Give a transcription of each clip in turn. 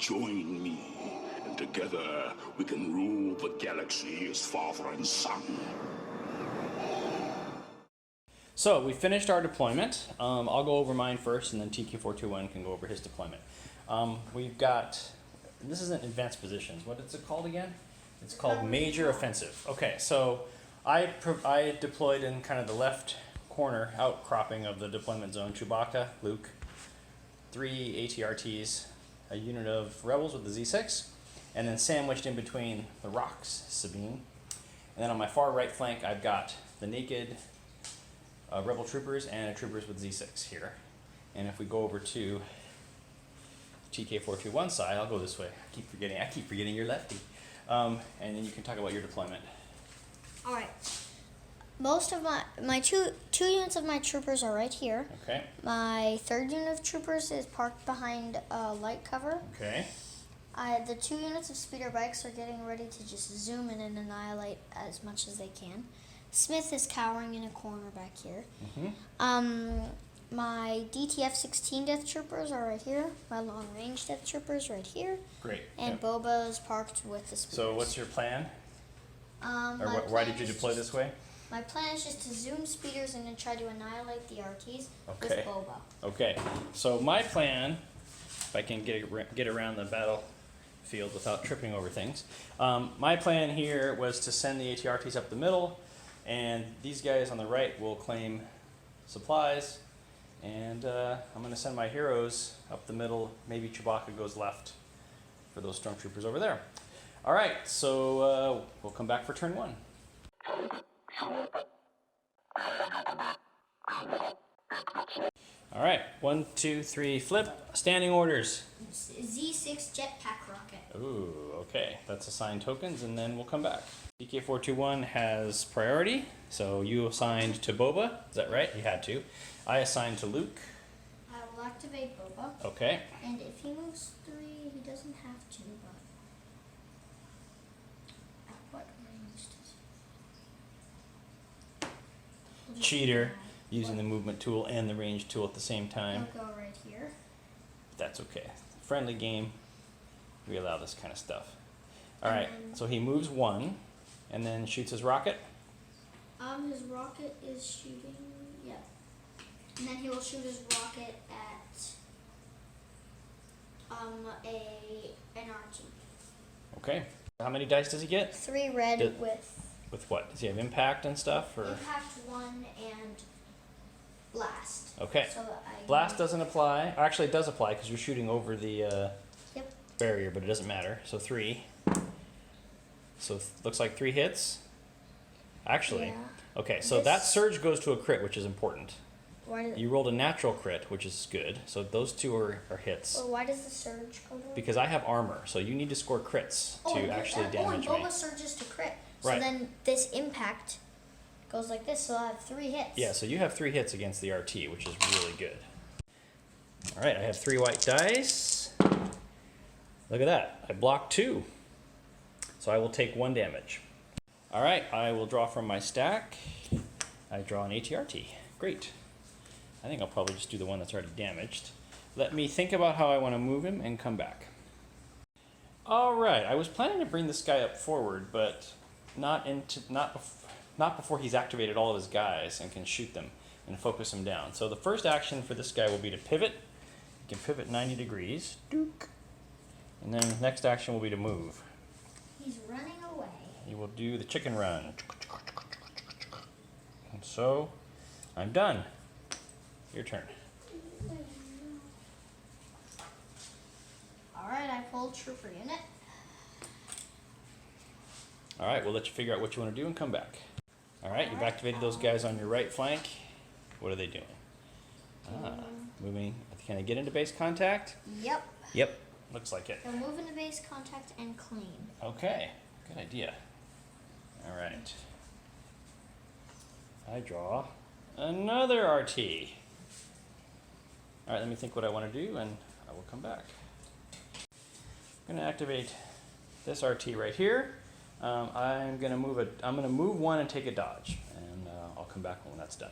Join me, and together we can rule the galaxy as father and son. So we finished our deployment. I'll go over mine first, and then TK421 can go over his deployment. We've got, this isn't advanced positions. What is it called again? It's called Major Offensive. Okay, so I deployed in kind of the left corner outcropping of the deployment zone. Chewbacca, Luke, 3 AT-RTs, a unit of rebels with the Z6, and then sandwiched in between the rocks, Sabine. And then on my far right flank, I've got the naked rebel troopers and troopers with Z6 here. And if we go over to TK421 side, I'll go this way. I keep forgetting you're lefty. And then you can talk about your deployment. All right. Most of my two units of my troopers are right here. Okay. My third unit of troopers is parked behind light cover. Okay. The 2 units of speeder bikes are getting ready to just zoom in and annihilate as much as they can. Smith is cowering in a corner back here. Mm-hmm. My DTF-16 Death Troopers are right here. My long-range Death Troopers right here. Great. And yep. Boba is parked with the speeders. So what's your plan? Why did you deploy this way? My plan is just to zoom speeders and then try to annihilate the RTs with Okay. Boba. Okay. So my plan, if I can get around the battlefield without tripping over things, my plan here was to send the AT-RTs up the middle, and these guys on the right will claim supplies, and I'm going to send my heroes up the middle. Maybe Chewbacca goes left for those stormtroopers over there. All right, so we'll come back for turn 1. All right, 1, 2, 3, flip. Standing orders. Z6 jetpack rocket. Ooh, okay. That's assigned tokens, and then we'll come back. DK421 has priority, so you assigned to Boba. Is that right? You had to. I assigned to Luke. I will activate Boba. Okay. And if he moves 3, he doesn't have to, but at what range does he? Cheater, using the movement tool and the range tool at the same time. He'll go right here. That's okay. Friendly game. We allow this kind of stuff. All right, so he moves 1 and then shoots his rocket. His rocket is shooting, yeah. And then he will shoot his rocket at an RT. Okay. How many dice does he get? 3 red With what? Does he have impact and stuff? Or? Impact 1 and blast. Okay. So Blast doesn't apply. Actually, it does apply because you're shooting over the Yep. barrier, but it doesn't matter. So 3. So looks like 3 hits. Actually. Yeah. Okay, so that surge goes to a crit, which is important. Why does You rolled a natural crit, which is good. So those 2 are hits. Well, why does the surge go to? Because I have armor, so you need to score crits to actually damage and Boba me. surges to crit. So Right. then this impact goes like this, so I have 3 hits. Yeah, so you have 3 hits against the RT, which is really good. All right, I have 3 white dice. Look at that. I blocked 2. So I will take 1 damage. All right, I will draw from my stack. I draw an AT-RT. Great. I think I'll probably just do the one that's already damaged. Let me think about how I want to move him and come back. All right, I was planning to bring this guy up forward, but not before he's activated all of his guys and can shoot them and focus them down. So the first action for this guy will be to pivot. He can pivot 90 degrees. Dook. And then the next action will be to move. He's running away. He will do the chicken run. And so, I'm done. Your turn. Alright, I pulled trooper unit. All right, we'll let you figure out what you want to do and come back. All right, you've activated those guys on your right flank. What are they doing? Moving. Can I get into base contact? Yep. Yep, looks like it. They'll move into base contact and clean. Okay, good idea. All right. I draw another RT. All right, let me think what I want to do, and I will come back. I'm going to activate this RT right here. I'm going to move 1 and take a dodge, and I'll come back when that's done.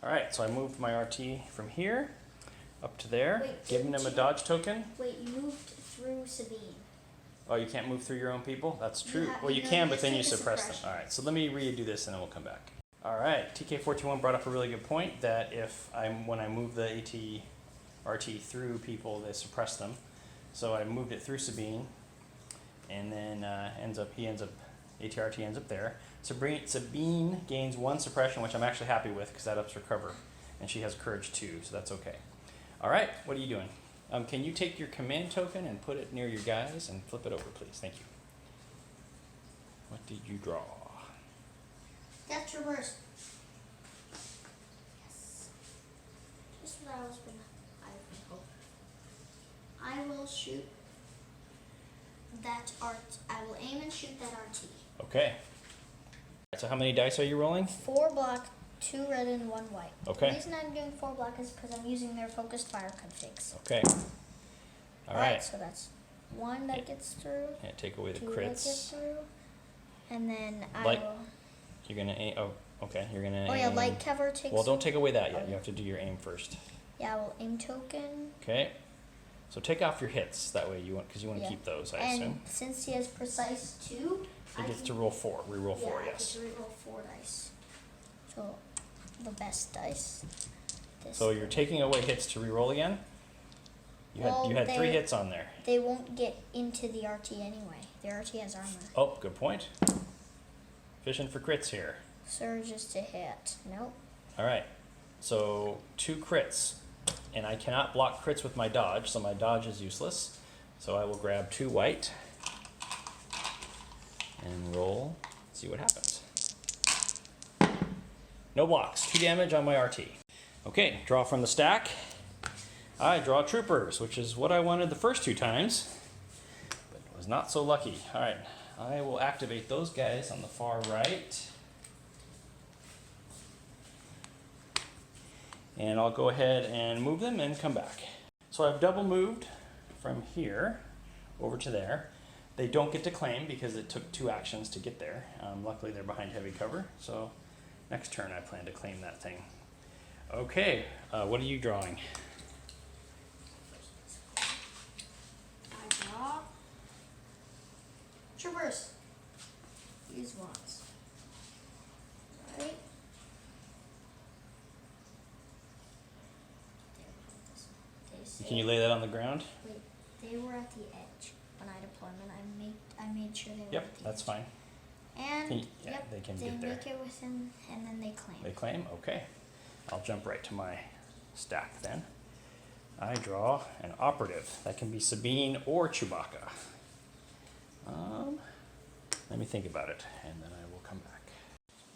All right, so I moved my RT from here up to there, giving him a dodge token. Wait, you moved through Sabine. Oh, you can't move through your own people? That's true. Yeah, Well, you no, can, you but then you take a suppress them. suppression. All right, so let me redo this and then we'll come back. All right, TK421 brought up a really good point that when I move the AT-RT through people, they suppress them. So I moved it through Sabine, and then AT-RT ends up there. Sabine gains 1 suppression, which I'm actually happy with because that ups her cover, and she has courage 2, so that's okay. All right, what are you doing? Can you take your command token and put it near your guys and flip it over, please? Thank you. What did you draw? Death Traverse. Yes. Just what I was gonna. I will shoot that art. I will aim and shoot that RT. Okay. So how many dice are you rolling? 4 black, 2 red, and 1 white. Okay. The reason I'm doing 4 black is because I'm using their focused fire configs. Okay. All right. So that's 1 that gets through. Yeah, take away the 2 that gets crits. through. And then I Light. will. You're gonna aim. Oh, okay. You're gonna. Oh aim. yeah, light cover takes. Well, don't take away that yet. Okay. You have to do your aim first. Yeah, I will aim token. Okay. So take off your hits. That way you want, because you want to Yeah. keep those, I And assume. since he has precise 2, He gets to roll 4. Reroll 4. I Yes. get to reroll 4 dice. So the best dice. This So you're taking away hits to reroll again. You had 3 hits on there. They won't get into the RT anyway. The RT has armor. Oh, good point. Fishing for crits here. Surges to hit. Nope. All right. So 2 crits, and I cannot block crits with my dodge, so my dodge is useless. So I will grab 2 white and roll. See what happens. No blocks. 2 damage on my RT. Okay, draw from the stack. I draw troopers, which is what I wanted the first 2 times, but was not so lucky. All right, I will activate those guys on the far right. And I'll go ahead and move them and come back. So I've double moved from here over to there. They don't get to claim because it took 2 actions to get there. Luckily they're behind heavy cover, so next turn I plan to claim that thing. Okay, what are you drawing? I draw. Traverse. Use wands. Right. Can you lay that on the ground? Wait, they were at the edge when I deployment. I made sure they were. Yep, at the that's edge. fine. And Yeah, yep, they can they get there. make it within, and then they claim. They claim? Okay. I'll jump right to my stack then. I draw an operative. That can be Sabine or Chewbacca. Let me think about it, and then I will come back.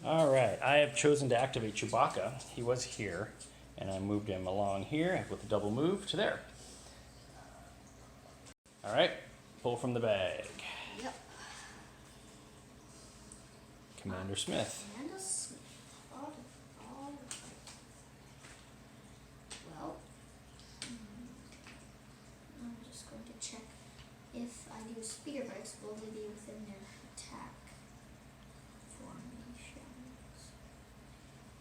All right, I have chosen to activate Chewbacca. He was here, and I moved him along here with a double move to there. All right, pull from the bag. Yep. Commander Smith. Commander Smith. All right. Well, I'm just going to check if I do speeder bikes, will they be within their attack formations?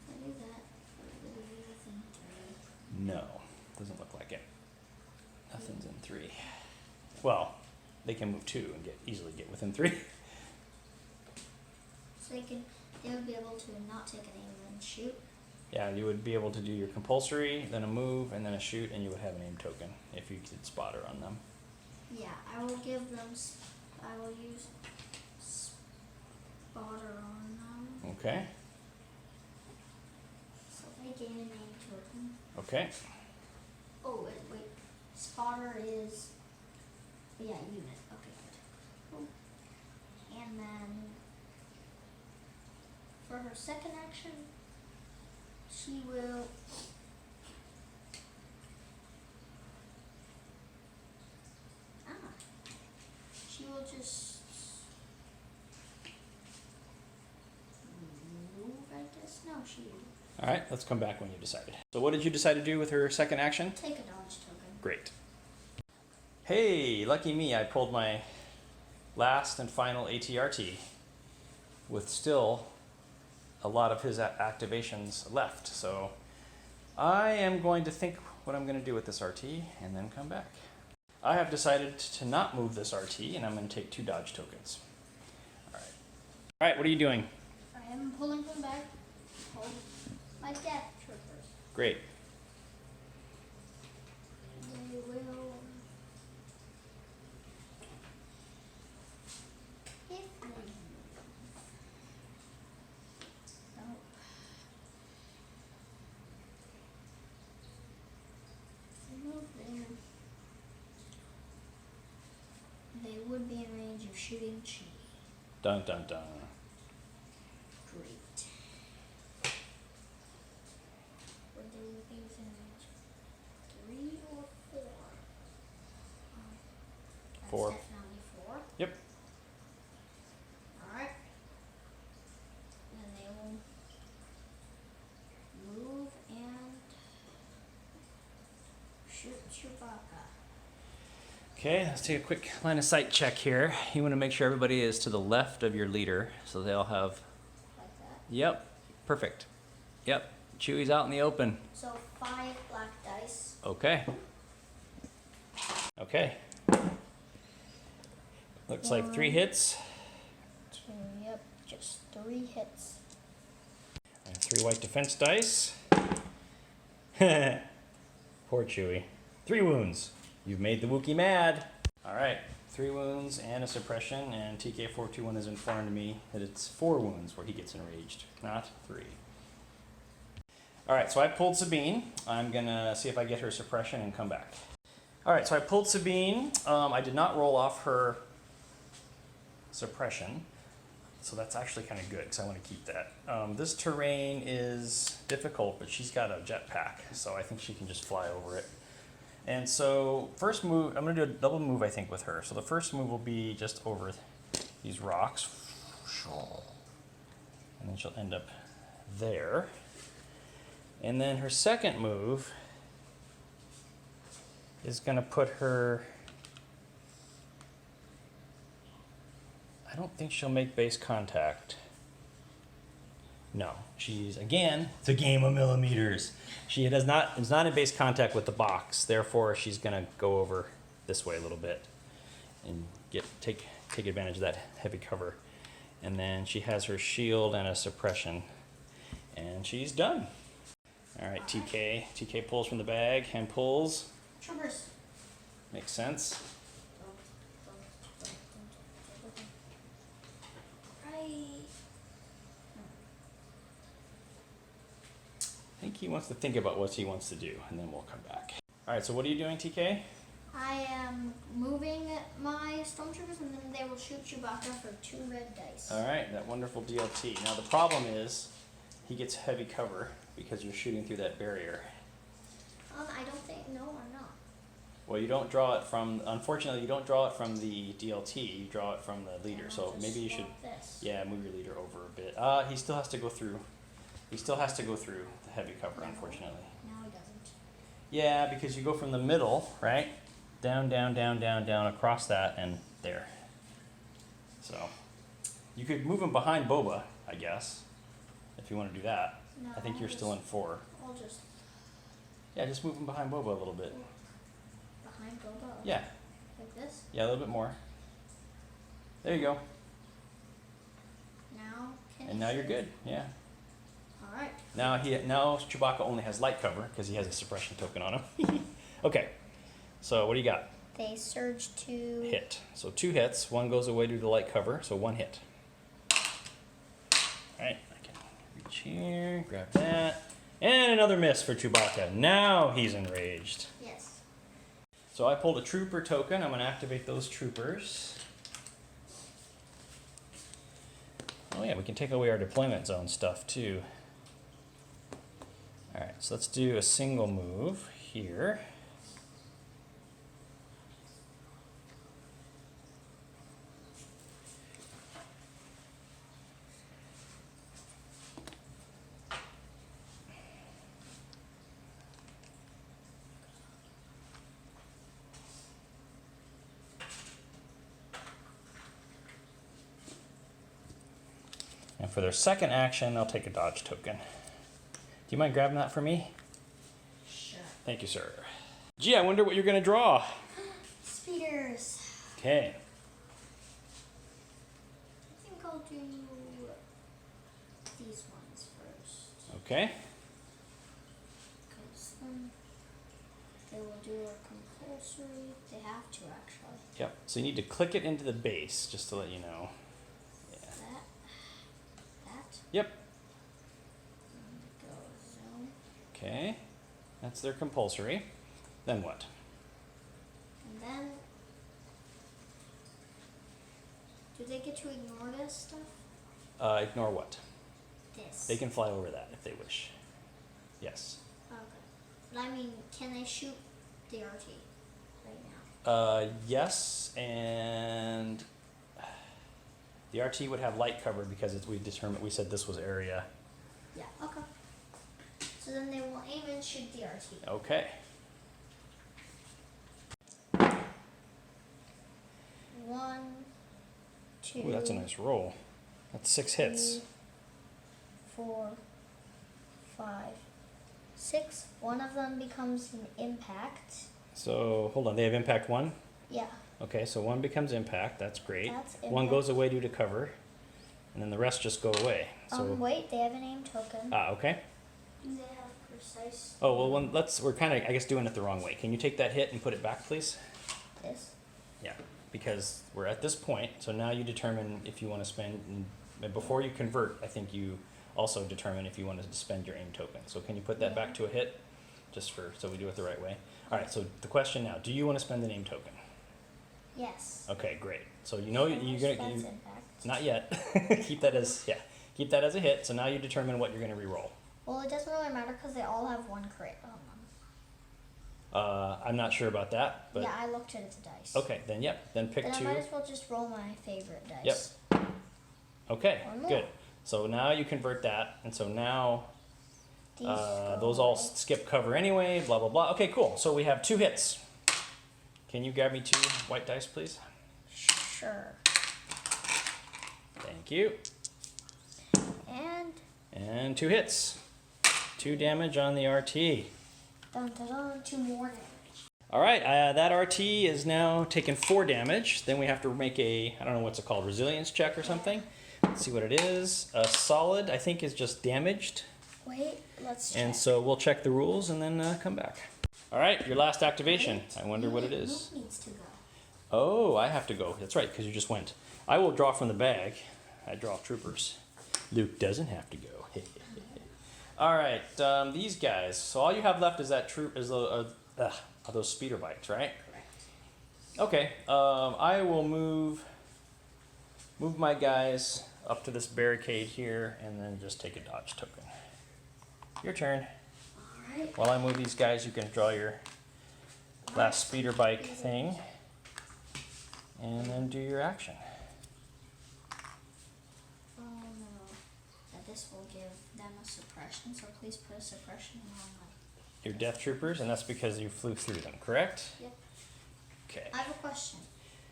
If I do that, will they be within 3? No, doesn't look like it. Nothing's in 3. Well, they can move 2 and easily get within 3. So they would be able to not take an aim and shoot. Yeah, you would be able to do your compulsory, then a move, and then a shoot, and you would have an aim token if you did spotter on them. Yeah, I will give them. I will use spotter on them. Okay. So they gain an aim token. Okay. Oh wait. Spotter is. Yeah, unit. Okay, good. Cool. And then for her second action, she will. She will just move, I guess. No, she All right, let's come back when you decide. So what did you decide to do with her second action? take a dodge token. Great. Hey, lucky me, I pulled my last and final AT-RT with still a lot of his activations left. So I am going to think what I'm going to do with this RT and then come back. I have decided to not move this RT, and I'm going to take 2 dodge tokens. All right. All right, what are you doing? I am pulling from the bag. Hold my death troopers. Great. They will. If they move. No. If they move there, they would be in range of shooting Chi. Dun dun dun. Great. Would they be within range? 3 or 4? That's 4. definitely 4. Yep. Alright. Then they will move and shoot Chewbacca. Okay, let's take a quick line of sight check here. You want to make sure everybody is to the left of your leader, so they all have. Like that. Yep, perfect. Yep, Chewie's out in the open. So 5 black dice. Okay. Okay. Looks like 3 hits. 2, yep, just 3 hits. And 3 white defense dice. Poor Chewie. 3 wounds. You've made the Wookiee mad. All right, 3 wounds and a suppression, and TK421 has informed me that it's 4 wounds where he gets enraged, not 3. All right, so I pulled Sabine. I'm gonna see if I get her suppression and come back. All right, so I pulled Sabine. I did not roll off her suppression, so that's actually kind of good because I want to keep that. This terrain is difficult, but she's got a jetpack, so I think she can just fly over it. And so first move, I'm going to do a double move, I think, with her. So the first move will be just over these rocks. And then she'll end up there. And then her second move is going to put her... I don't think she'll make base contact. No, she's, again, it's a game of millimeters. She is not in base contact with the box, therefore she's gonna go over this way a little bit and take advantage of that heavy cover. And then she has her shield and a suppression, and she's done. All right, TK pulls from the bag, hand pulls. Troopers. Makes sense. I think he wants to think about what he wants to do, and then we'll come back. All right, so what are you doing, TK? I am moving my stormtroopers, and then they will shoot Chewbacca for 2 red dice. All right, that wonderful DLT. Now the problem is, he gets heavy cover because you're shooting through that barrier. I don't think, no, I'm not. Well, you don't draw it from, unfortunately, you don't draw it from the DLT, you draw it from the leader. So maybe you should, this. yeah, move your leader over a bit. He still has to go through. He still has to go through the heavy cover, unfortunately. No, he doesn't. Yeah, because you go from the middle, right? Down, down, down, down, down, across that, and there. So, you could move him behind Boba, I guess, if you want to do that. No, I think you're still in 4. I'll just Yeah, just move him behind Boba a little bit. behind Boba. Yeah, Like this. yeah, a little bit more. There you go. Now can And now you're good, yeah. All right. Now Chewbacca only has light cover because he has a suppression token on him. Okay, so what do you got? They surge to Hit. So 2 hits. 1 goes away due to light cover, so 1 hit. All right, I can reach here, grab that, and another miss for Chewbacca. Now he's enraged. Yes. So I pulled a trooper token. I'm going to activate those troopers. Oh yeah, we can take away our deployment zone stuff too. All right, so let's do a single move here. And for their second action, I'll take a dodge token. Do you mind grabbing that for me? Sure. Thank you, sir. Gee, I wonder what you're going to draw. Okay. I think I'll do these ones first. Okay. Because then they will do a compulsory. They have to actually. Yep. So you need to click it into the base, just to let you know. Yeah. That. Yep. And go zoom. Okay. That's their compulsory. Then what? And then, do they get to ignore this stuff? Ignore what? This. They can fly over that if they wish. Yes. Okay. But I mean, can they shoot the RT right now? Yes, and the RT would have light cover because we said this was area. Yeah. Okay. So then they will aim and shoot the RT. Okay. 1, 2. Ooh, that's a nice roll. That's 6 hits. 3, 4, 5, 6. One of them becomes an impact. So hold on, they have impact 1? Yeah. Okay, so 1 becomes impact, that's great. That's 1 impact. goes away due to cover, and then the rest just go away. So Wait, they have an aim token. okay. Do they have precise? Oh well, we're kind of I guess doing it the wrong way. Can you take that hit and put it back, please? This. Yeah, because we're at this point, so now you determine if you want to spend, and before you convert, I think you also determine if you want to spend your aim token. So can you put that back to a hit, just so we do it the right way? All right, so the question now, do you want to spend an aim token? Yes. Okay, great. So you know you're going That's to, impact. not yet, keep that as a hit, so now you determine what you're going to re-roll. Well, it doesn't really matter because they all have 1 crit on them. I'm not sure about that, but Yeah, I looked at the dice. okay, then then pick Then 2. I might as well just roll my favorite dice. Yep. Okay, One more. good. So now you convert that, and so now These go those all away. skip cover anyway, blah, blah, blah. Okay, cool. So we have 2 hits. Can you grab me 2 white dice, please? Sure. Thank you. And 2 hits. 2 damage on the RT. Dun, dun, dun, 2 more damage. All right, that RT is now taking 4 damage. Then we have to make I don't know what's it called, resilience check or something. Let's see what it is. A solid, I think, is just damaged. Wait, let's check. And so we'll check the rules and then come back. All right, your last activation. I wonder what it is. Luke needs to go. Oh, I have to go. That's right, because you just went. I will draw from the bag. I draw troopers. Luke doesn't have to go. All right, these guys. So all you have left is that those speeder bikes, right? Correct. Okay. I will move my guys up to this barricade here, and then just take a dodge token. Your turn. All right. While I move these guys, you can draw your last speeder bike thing, and then do your action. Oh no. This will give them a suppression, so please put a suppression on my. Your death troopers, and that's because you flew through them, correct? Yep. Okay. I have a question.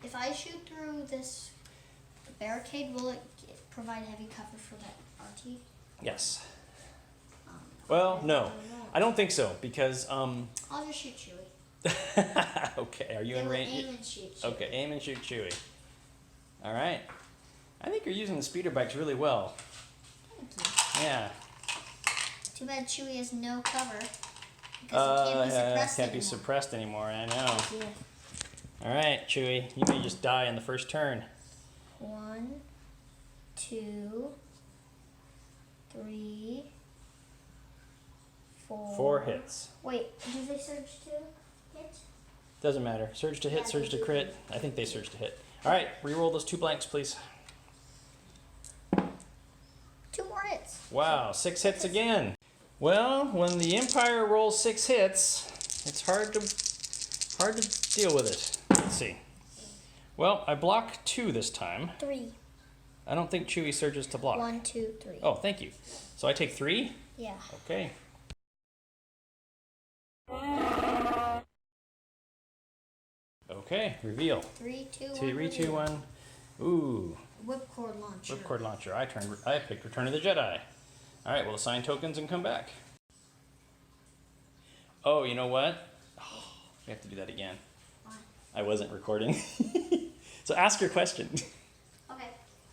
If I shoot through this barricade, will it provide heavy cover for that RT? Yes. Well, no. I don't think so, because I'll just shoot Chewie. okay, are you They in will range? aim and shoot Chewie. Okay, aim and shoot Chewie. All right. I think you're using the speeder bikes really well. Thank you. Yeah. Too bad Chewie has no cover. Because he can't be suppressed can't be anymore. suppressed anymore, I know. Yeah. All right, Chewie, you may just die in the first turn. 1, 2, 3, 4. 4 hits. Wait, do they surge to hit? Doesn't matter. Surge to hit, Yeah, surge to they do. crit. I think they surge to hit. All right, re-roll those 2 blanks, please. 2 more hits. Wow, 6 hits again. Well, when the Empire rolls 6 hits, it's hard to deal with it. Let's see. Well, I block 2 this time. 3. I don't think Chewie surges to block. 1, 2, 3. Oh, thank you. So I take 3? Yeah. Okay. Okay, reveal. 3, 2, 1. 3, 2, 1. Ooh, Whipcord launcher. whipcord launcher. I picked Return of the Jedi. All right, we'll assign tokens and come back. Oh, you know what? Oh, we have to do that again. Why? I wasn't recording. So ask your question. Okay.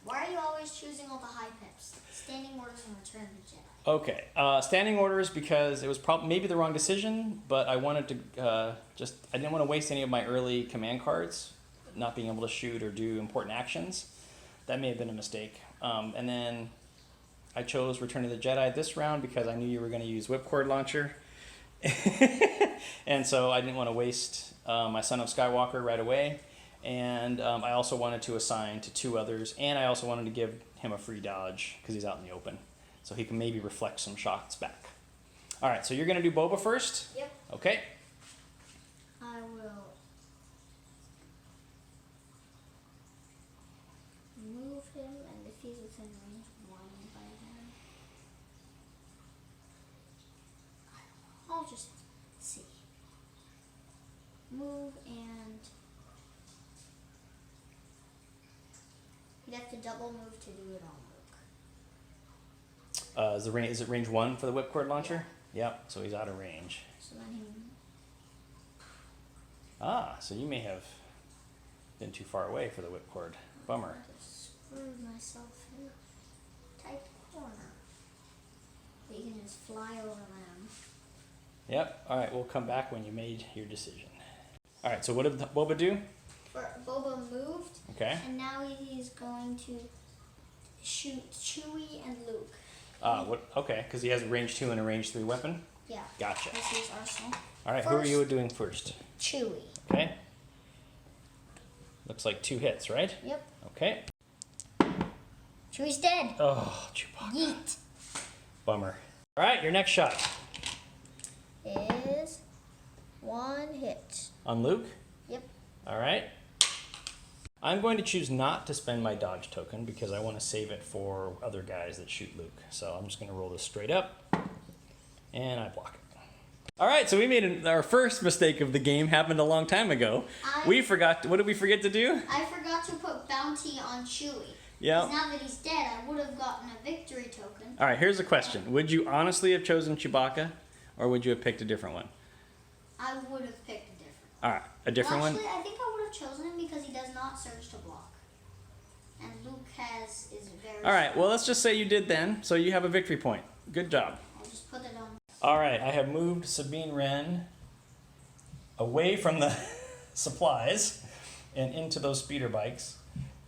Why are you always choosing all the high pips? Standing orders and Return of the Jedi. Okay, standing orders because it was probably maybe the wrong decision, but I wanted to I didn't want to waste any of my early command cards, not being able to shoot or do important actions. That may have been a mistake. And then I chose Return of the Jedi this round because I knew you were going to use Whipcord Launcher. And so I didn't want to waste my Son of Skywalker right away. And I also wanted to assign to 2 others, and I also wanted to give him a free dodge because he's out in the open. So he can maybe reflect some shots back. All right, so you're going to do Boba first? Yep. Okay. I will move him, and if he's within range 1 by then, I'll just see. Move, and you'd have to double move to do it on Luke. Is it range 1 for the Whipcord Launcher? Yep, so he's out of range. So then he... So you may have been too far away for the Whipcord. Bummer. I just screwed myself in a tight corner. But you can just fly over them. Yep, all right, we'll come back when you made your decision. All right, so what did Boba do? Boba moved. Okay. And now he's going to shoot Chewie and Luke. Okay, because he has a range 2 and a range 3 weapon? Yeah. Gotcha. This is arsenal. All right, who are you doing first? Chewie. Okay. Looks like 2 hits, right? Yep. Okay. Chewie's dead. Oh, Chewbacca. Yeet. Bummer. All right, your next shot. Is 1 hit. On Luke? Yep. All right. I'm going to choose not to spend my dodge token because I want to save it for other guys that shoot Luke. So I'm just going to roll this straight up, and I block it. All right, so we made our first mistake of the game. Happened a long time ago. We forgot. What did we forget to do? I forgot to put bounty on Chewie. Yeah. Now that he's dead, I would have gotten a victory token. All right, here's a question. Would you honestly have chosen Chewbacca, or would you have picked a different one? I would have picked a different one. All right, a different one? Actually, I think I would have chosen him because he does not surge to block. And Luke is very... All right, well, let's just say you did then, so you have a victory point. Good job. I'll just put it on. All right, I have moved Sabine Wren away from the supplies and into those speeder bikes.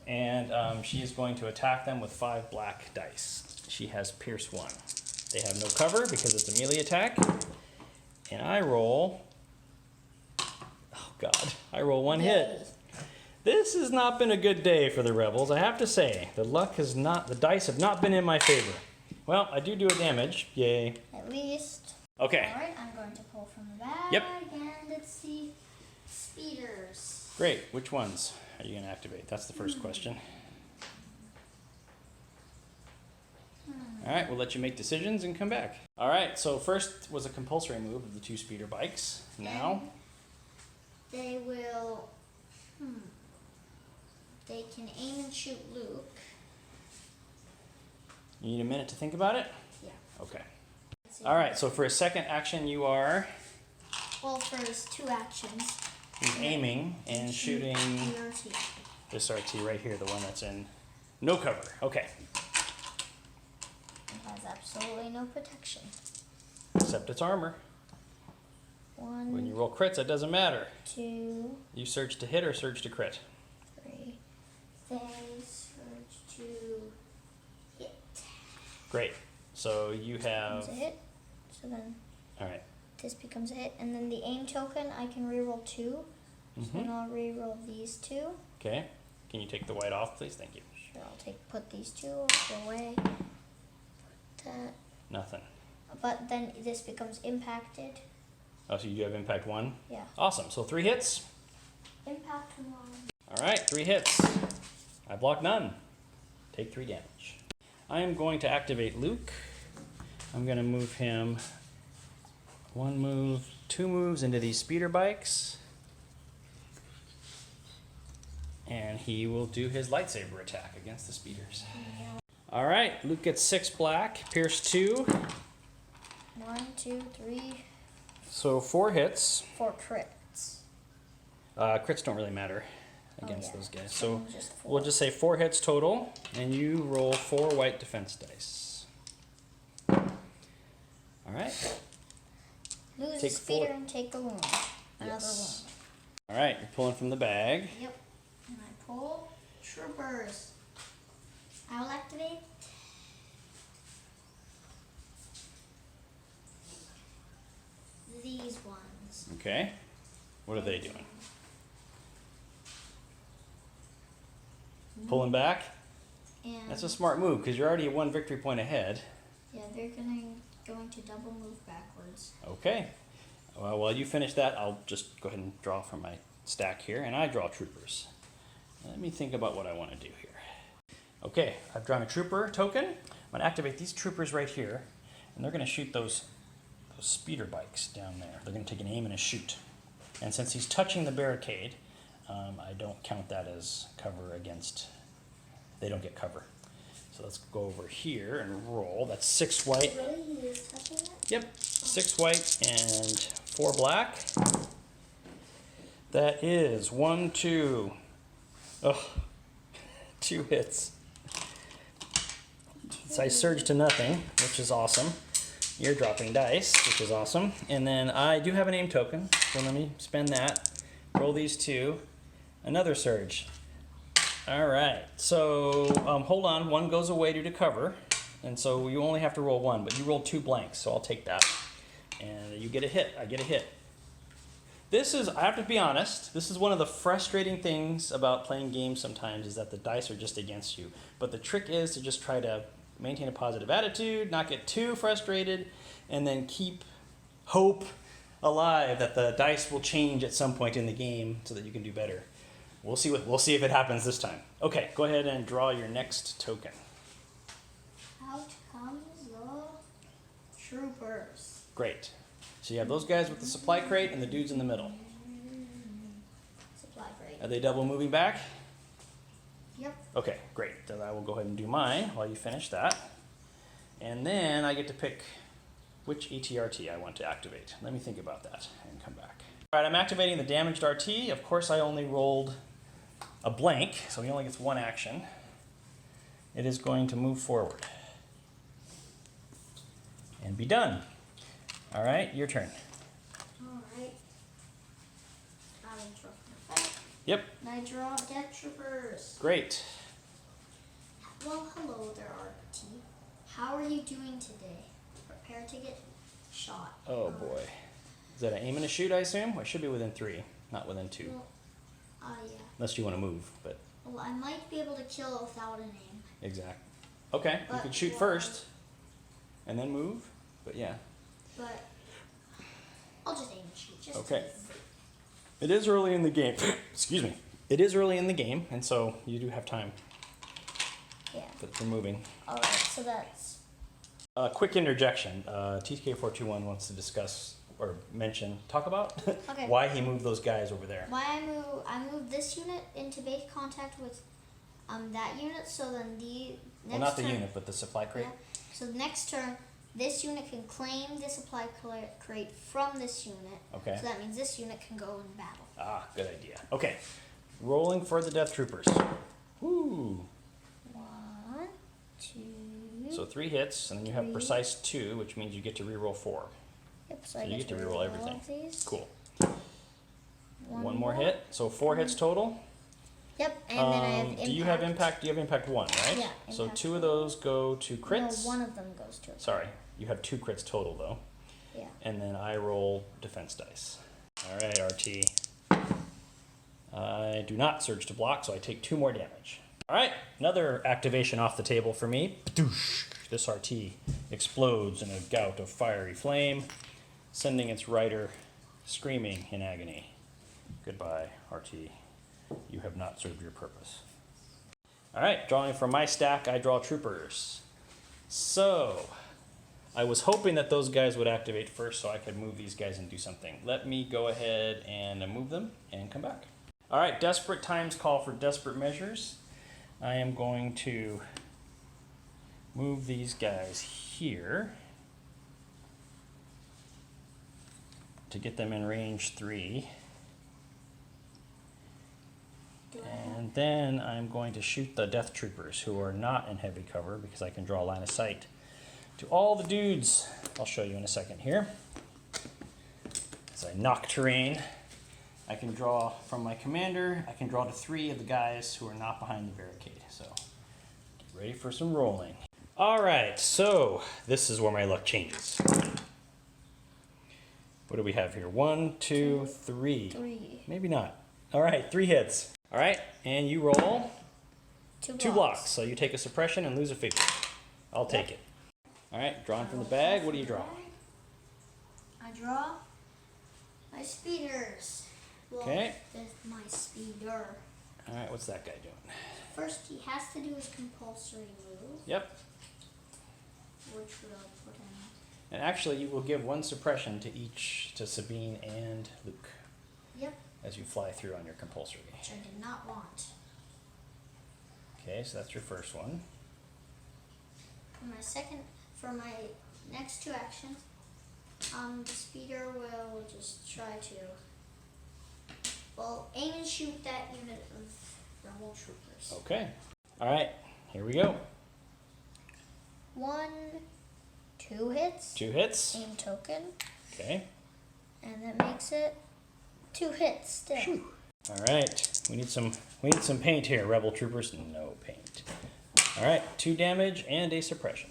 And she is going to attack them with 5 black dice. She has Pierce 1. They have no cover because it's a melee attack. And I roll... Oh, God. I roll 1 hit. This has not been a good day for the Rebels, I have to say. The dice have not been in my favor. Well, I do a damage. Yay. At least. Okay. All right, I'm going to pull from the bag. Yep. And let's see. Speeders. Great. Which ones are you going to activate? That's the first question. All right, we'll let you make decisions and come back. All right, so first was a compulsory move of the 2 speeder bikes. Now? They will... They can aim and shoot Luke. You need a minute to think about it? Yeah. Okay. All right, so for a second action, you are... Well, for his 2 actions. He's aiming and shooting AT-RT. this RT right here, the one that's in no cover. Okay. It has absolutely no protection. Except it's armor. 1, When you roll crits, it doesn't matter. 2, You surge to hit or surge to crit? 3. They surge to hit. Great. So you have... Becomes a hit. So then All right. this becomes a hit. And then the aim token, I can reroll 2. So then I'll reroll these 2. Okay. Can you take the white off, please? Thank you. Sure, I'll put these 2 away. Put that. Nothing. But then this becomes impacted. Oh, so you do have impact 1? Yeah. Awesome. So 3 hits. Impact 1. All right, 3 hits. I block none. Take 3 damage. I am going to activate Luke. I'm going to move him 1 move, 2 moves into these speeder bikes. And he will do his lightsaber attack against the speeders. All right, Luke gets 6 black, Pierce 2. 1, 2, 3, So 4 hits. 4 crits. Crits don't really matter. against yeah. those guys. So So just 4. we'll just say 4 hits total, and you roll 4 white defense dice. All right. Lose Take a speeder 4. and take a wound. Another Yes. All right, you're pulling from the bag. wound. Yep. And I pull troopers. I will activate these ones. Okay. What are they doing? Pulling back? And That's a smart move because you're already 1 victory point ahead. yeah, they're going to double move backwards. Okay. Well, while you finish that, I'll just go ahead and draw from my stack here, and I draw troopers. Let me think about what I want to do here. Okay, I've drawn a trooper token. I'm going to activate these troopers right here, and they're going to shoot those speeder bikes down there. They're going to take an aim and a shoot. And since he's touching the barricade, I don't count that as cover against, they don't get cover. So let's go over here and roll. That's 6 white. Really? He is touching it? Yep, 6 white and 4 black. That is 1, 2. Oh, 2 hits. So I surge to nothing, which is awesome. You're dropping dice, which is awesome. And then I do have an aim token, so let me spend that. Roll these 2. Another surge. All right, so hold on. 1 goes away due to cover, and so you only have to roll 1, but you rolled 2 blanks, so I'll take that. And you get a hit. I get a hit. This is, I have to be honest, this is one of the frustrating things about playing games sometimes is that the dice are just against you. But the trick is to just try to maintain a positive attitude, not get too frustrated, and then keep hope alive that the dice will change at some point in the game so that you can do better. We'll see if it happens this time. Okay, go ahead and draw your next token. Out comes the troopers. Great. So you have those guys with the supply crate and the dudes in the middle. Supply crate. Are they double moving back? Yep. Okay, great. Then I will go ahead and do mine while you finish that. And then I get to pick which AT-RT I want to activate. Let me think about that and come back. All right, I'm activating the damaged RT. Of course, I only rolled a blank, so he only gets 1 action. It is going to move forward and be done. All right, your turn. All right. I will draw from the back. Yep, And I draw death troopers. great. Well, hello there, RT. How are you doing today? Prepare to get shot. Oh boy. Is that an aim and a shoot, I assume? Well, it should be within 3, not within 2. Well, yeah. Unless you want to move, but Well, I might be able to kill without an aim. exact. Okay, you But could shoot why? first and then move, but yeah. But I'll just aim and shoot. Just Okay. to be safe. It is early in the game. Excuse me. It is early in the game, and so you do have time Yeah. for moving. All right. So that's. Quick interjection. TK421 wants to discuss or talk about Okay. why he moved those guys over there. Why I moved this unit into base contact with that unit, so then the next Well, not the turn, unit, but the supply crate. Yeah, so the next turn, this unit can claim the supply crate from this unit. Okay. So that means this unit can go in battle. Ah, good idea. Okay. Rolling for the death troopers. Woo. 1, 2. So 3 hits, and then you have 3. precise 2, which means you get to reroll 4. Yep. So you get to reroll all everything. of these. Cool. One more hit. So 4 hits total. Yep. And then I have impact. Do you have impact? You have impact 1, right? Yeah, So impact 2 of those go to crits. No, one of them goes to it. Sorry, you have 2 crits total though. Yeah. And then I roll defense dice. All right, RT. I do not surge to block, so I take 2 more damage. All right, another activation off the table for me. This RT explodes in a gout of fiery flame, sending its rider screaming in agony. Goodbye, RT. You have not served your purpose. All right, drawing from my stack, I draw troopers. So, I was hoping that those guys would activate first so I could move these guys and do something. Let me go ahead and move them and come back. All right, desperate times call for desperate measures. I am going to move these guys here to get them in range 3. And then I'm going to shoot the Death Troopers, who are not in heavy cover, because I can draw line of sight to all the dudes. I'll show you in a second here. As I knock terrain, I can draw from my commander. I can draw to 3 of the guys who are not behind the barricade. So get ready for some rolling. All right, so this is where my luck changes. What do we have here? 1, 2, 3. 3. Maybe not. All right, 3 hits. All right, and you roll 2 blocks. So you take a suppression and lose a figure. I'll take it. All right, drawing from the bag. What do you draw? I draw my speeders. Well, Okay. With my speeder. All right, what's that guy doing? First, he has to do his compulsory move. Yep. Which would I put in? And actually, you will give 1 suppression to each, to Sabine and Luke. Yep. As you fly through on your compulsory. Which I did not want. Okay, so that's your first one. For my next 2 actions, the speeder will just try to, aim and shoot that unit of rebel troopers. Okay. All right, here we go. 1, 2 hits. 2 hits. Aim token. Okay. And that makes it 2 hits still. Phew. All right, we need some paint here, rebel troopers. No paint. All right, 2 damage and a suppression.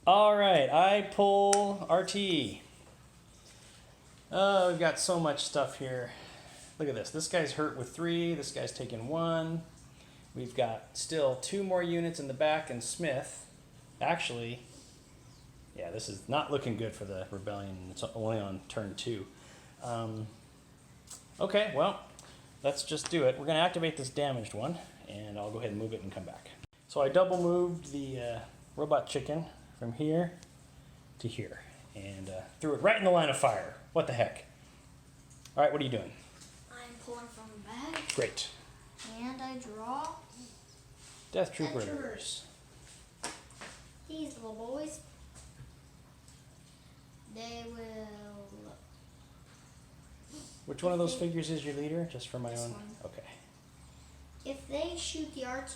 All right, I pull RT. Oh, we've got so much stuff here. Look at this. This guy's hurt with 3. This guy's taken 1. We've got still 2 more units in the back and Smith. Actually, yeah, this is not looking good for the rebellion. It's only on turn 2. Okay, well, let's just do it. We're going to activate this damaged one, and I'll go ahead and move it and come back. So I double moved the robot chicken from here to here, and threw it right in the line of fire. What the heck? All right, what are you doing? I'm pulling from the bag. Great. And I draw Death Troopers. Troopers. These little boys. They will... Which one of those figures is your leader? Just for my This own? one. Okay. If they shoot the RT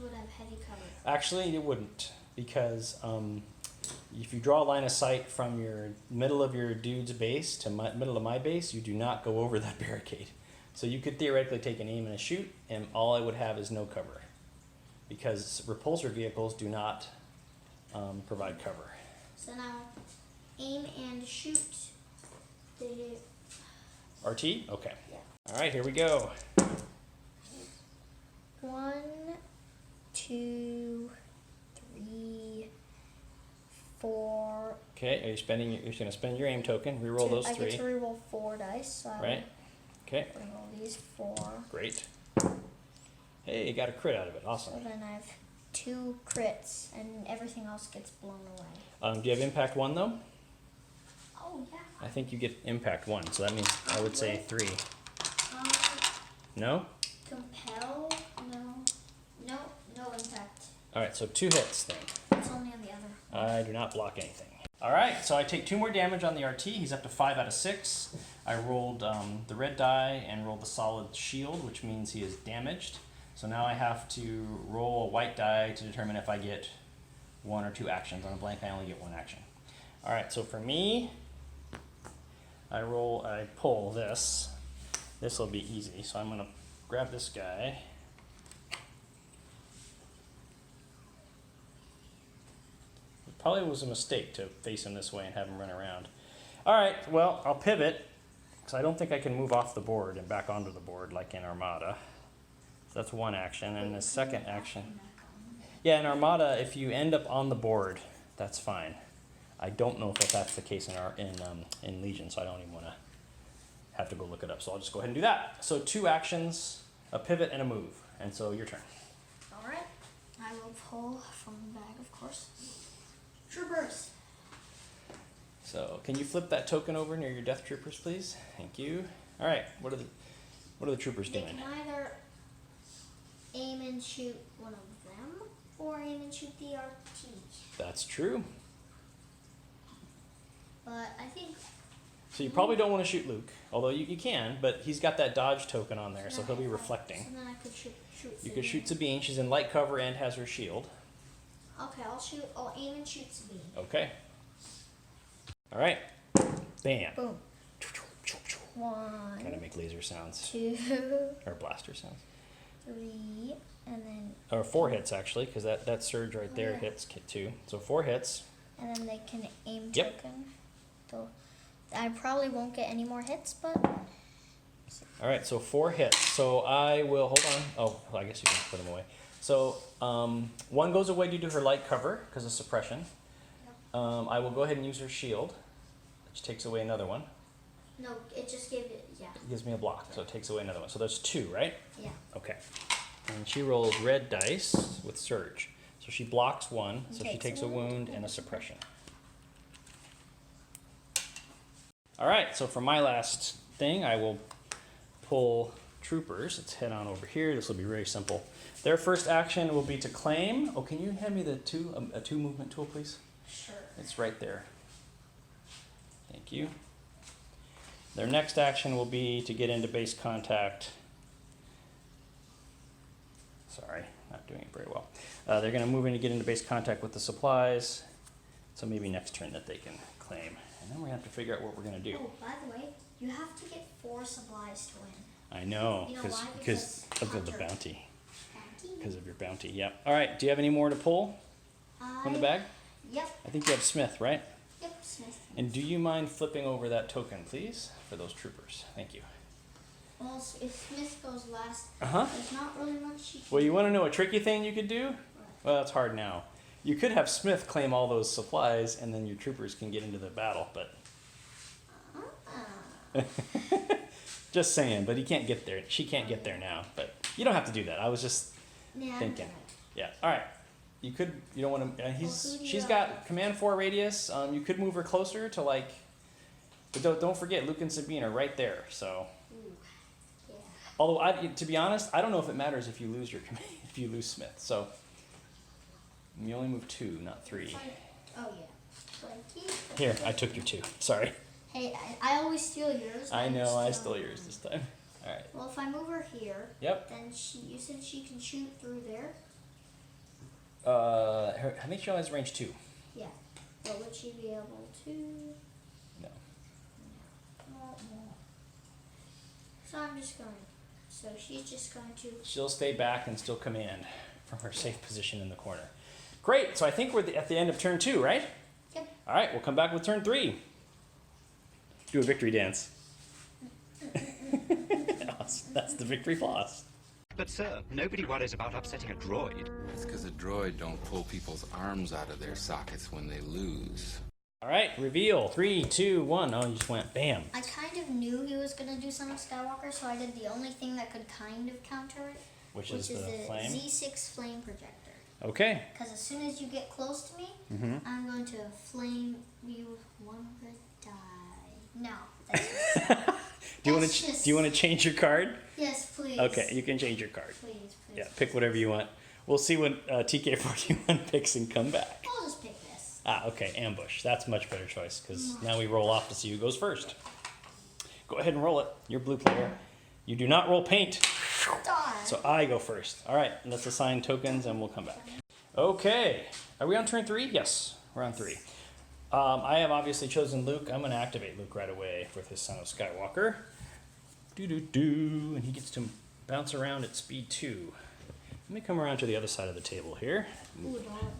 would have heavy cover. Actually, it wouldn't, because if you draw a line of sight from your middle of your dude's base to middle of my base, you do not go over that barricade. So you could theoretically take an aim and a shoot, and all I would have is no cover, because repulsor vehicles do not provide cover. So now, aim and shoot the... RT? Okay. Yeah. All right, here we go. 1, 2, 3, 4. Okay, you're going to spend your aim token. Reroll those 3. I get to reroll 4 dice. So Right. Okay. reroll these 4. Great. Hey, you got a crit out of it. So Awesome. then I have 2 crits, and everything else gets blown away. Do you have impact 1 though? Oh yeah. I think you get impact 1, so that means I would say 3. Um, No? compel? No impact. All right, so 2 hits then. It's only on the other. I do not block anything. All right, so I take 2 more damage on the RT. He's up to 5 out of 6. I rolled the red die and rolled the solid shield, which means he is damaged. So now I have to roll a white die to determine if I get 1 or 2 actions. On a blank, I only get 1 action. All right, so for me, I pull this. This will be easy. So I'm going to grab this guy. It probably was a mistake to face him this way and have him run around. All right, well, I'll pivot, because I don't think I can move off the board and back onto the board like in Armada. So that's 1 action, and the second action. Yeah, in Armada, if you end up on the board, that's fine. I don't know if that's the case in Legion, so I don't even want to have to go look it up. So I'll just go ahead and do that. So 2 actions, a pivot, and a move. And so your turn. All right. I will pull from the bag, of course. Troopers. So can you flip that token over near your Death Troopers, please? Thank you. All right. What are the troopers They doing? can either aim and shoot one of them, or aim and shoot the RT. That's true. But I think So you probably don't want to shoot Luke, although you can, but he's got that dodge token on there, so he'll be reflecting. So then I could shoot You could shoot Sabine. She's in light cover and has her shield. Okay, I'll aim and shoot Sabine. Okay. All right. Bam. Boom. One. Trying to make laser sounds. 2, Or blaster sounds. 3, and then. Or 4 hits, actually, because that surge right there hits 2. So 4 hits. And then they can aim Yep. token. So I probably won't get any more hits, but. All right, so 4 hits. So I will, hold on. Oh, well, I guess you can put them away. So 1 goes away due to her light cover because of suppression. I will go ahead and use her shield, which takes away another one. No, it just gave it, yeah. It gives me a block, so it takes away another one. So there's 2, right? Yeah. Okay. And she rolls red dice with surge. So she blocks 1, so she takes a wound and a suppression. All right, so for my last thing, I will pull troopers. Let's head on over here. This will be very simple. Their first action will be to claim. Oh, can you hand me the 2 movement tool, please? Sure. It's right there. Thank you. Their next action will be to get into base contact. Sorry, not doing it very well. They're going to move in to get into base contact with the supplies. So maybe next turn that they can claim. And then we're going to have to figure out what we're going to do. Oh, by the way, you have to get 4 supplies to win. I know, You know why? because of the Hunter. bounty. Bounty? Because of your bounty, yep. All right, do you have any more to pull from the bag? Yep. I think you have Smith, right? Yep, Smith. And do you mind flipping over that token, please, for those troopers? Thank you. Well, if Smith goes last, Uh-huh. there's not really much he can Well, you want to know a tricky thing you could do? Well, it's hard now. You could have Smith claim all those supplies, and then your troopers can get into the battle, but... Just saying, but he can't get there. She can't get there now, but you don't have to do that. I was just thinking. Yeah, all right. You don't want to, she's got command 4 radius. You could move her closer to like, but don't forget, Luke and Sabine are right there, so. Ooh. Yeah. Although, to be honest, I don't know if it matters if you lose if you lose Smith, so. You only move 2, not 3. Oh, yeah. Here, I took your 2, sorry. Hey, I always steal yours. I know, I stole yours this time. All right. Well, if I move her here, Yep. then you said she can shoot through there? I think she only has range 2. Yeah. But would she be able to? No. No. So I'm just going. So she's just going to. She'll stay back and still command from her safe position in the corner. Great, so I think we're at the end of turn 2, right? Yep. All right, we'll come back with turn 3. Do a victory dance. That's the victory floss. But sir, nobody worries about upsetting a droid. It's because a droid don't pull people's arms out of their sockets when they lose. All right, reveal. 3, 2, 1. Oh, you just went bam. I kind of knew he was going to do Son of Skywalker, so I did the only thing that could kind of counter it. Which is the flame? Z6 flame projector. Okay. Because as soon as you get close to me, I'm going to flame you with 100 die. No. Do you want to change your card? Yes, please. Okay, you can change your card. Please. Yeah, pick whatever you want. We'll see what TK41 picks and come back. I'll just pick this. Ah, okay, ambush. That's a much better choice because now we roll off to see who goes first. Go ahead and roll it. You're blue player. You do not roll paint. Die. So I go first. All right, let's assign tokens and we'll come back. Okay, are we on turn 3? Yes, we're on 3. I have obviously chosen Luke. I'm going to activate Luke right away with his Son of Skywalker. And he gets to bounce around at speed 2. Let me come around to the other side of the table here, Ooh, don't.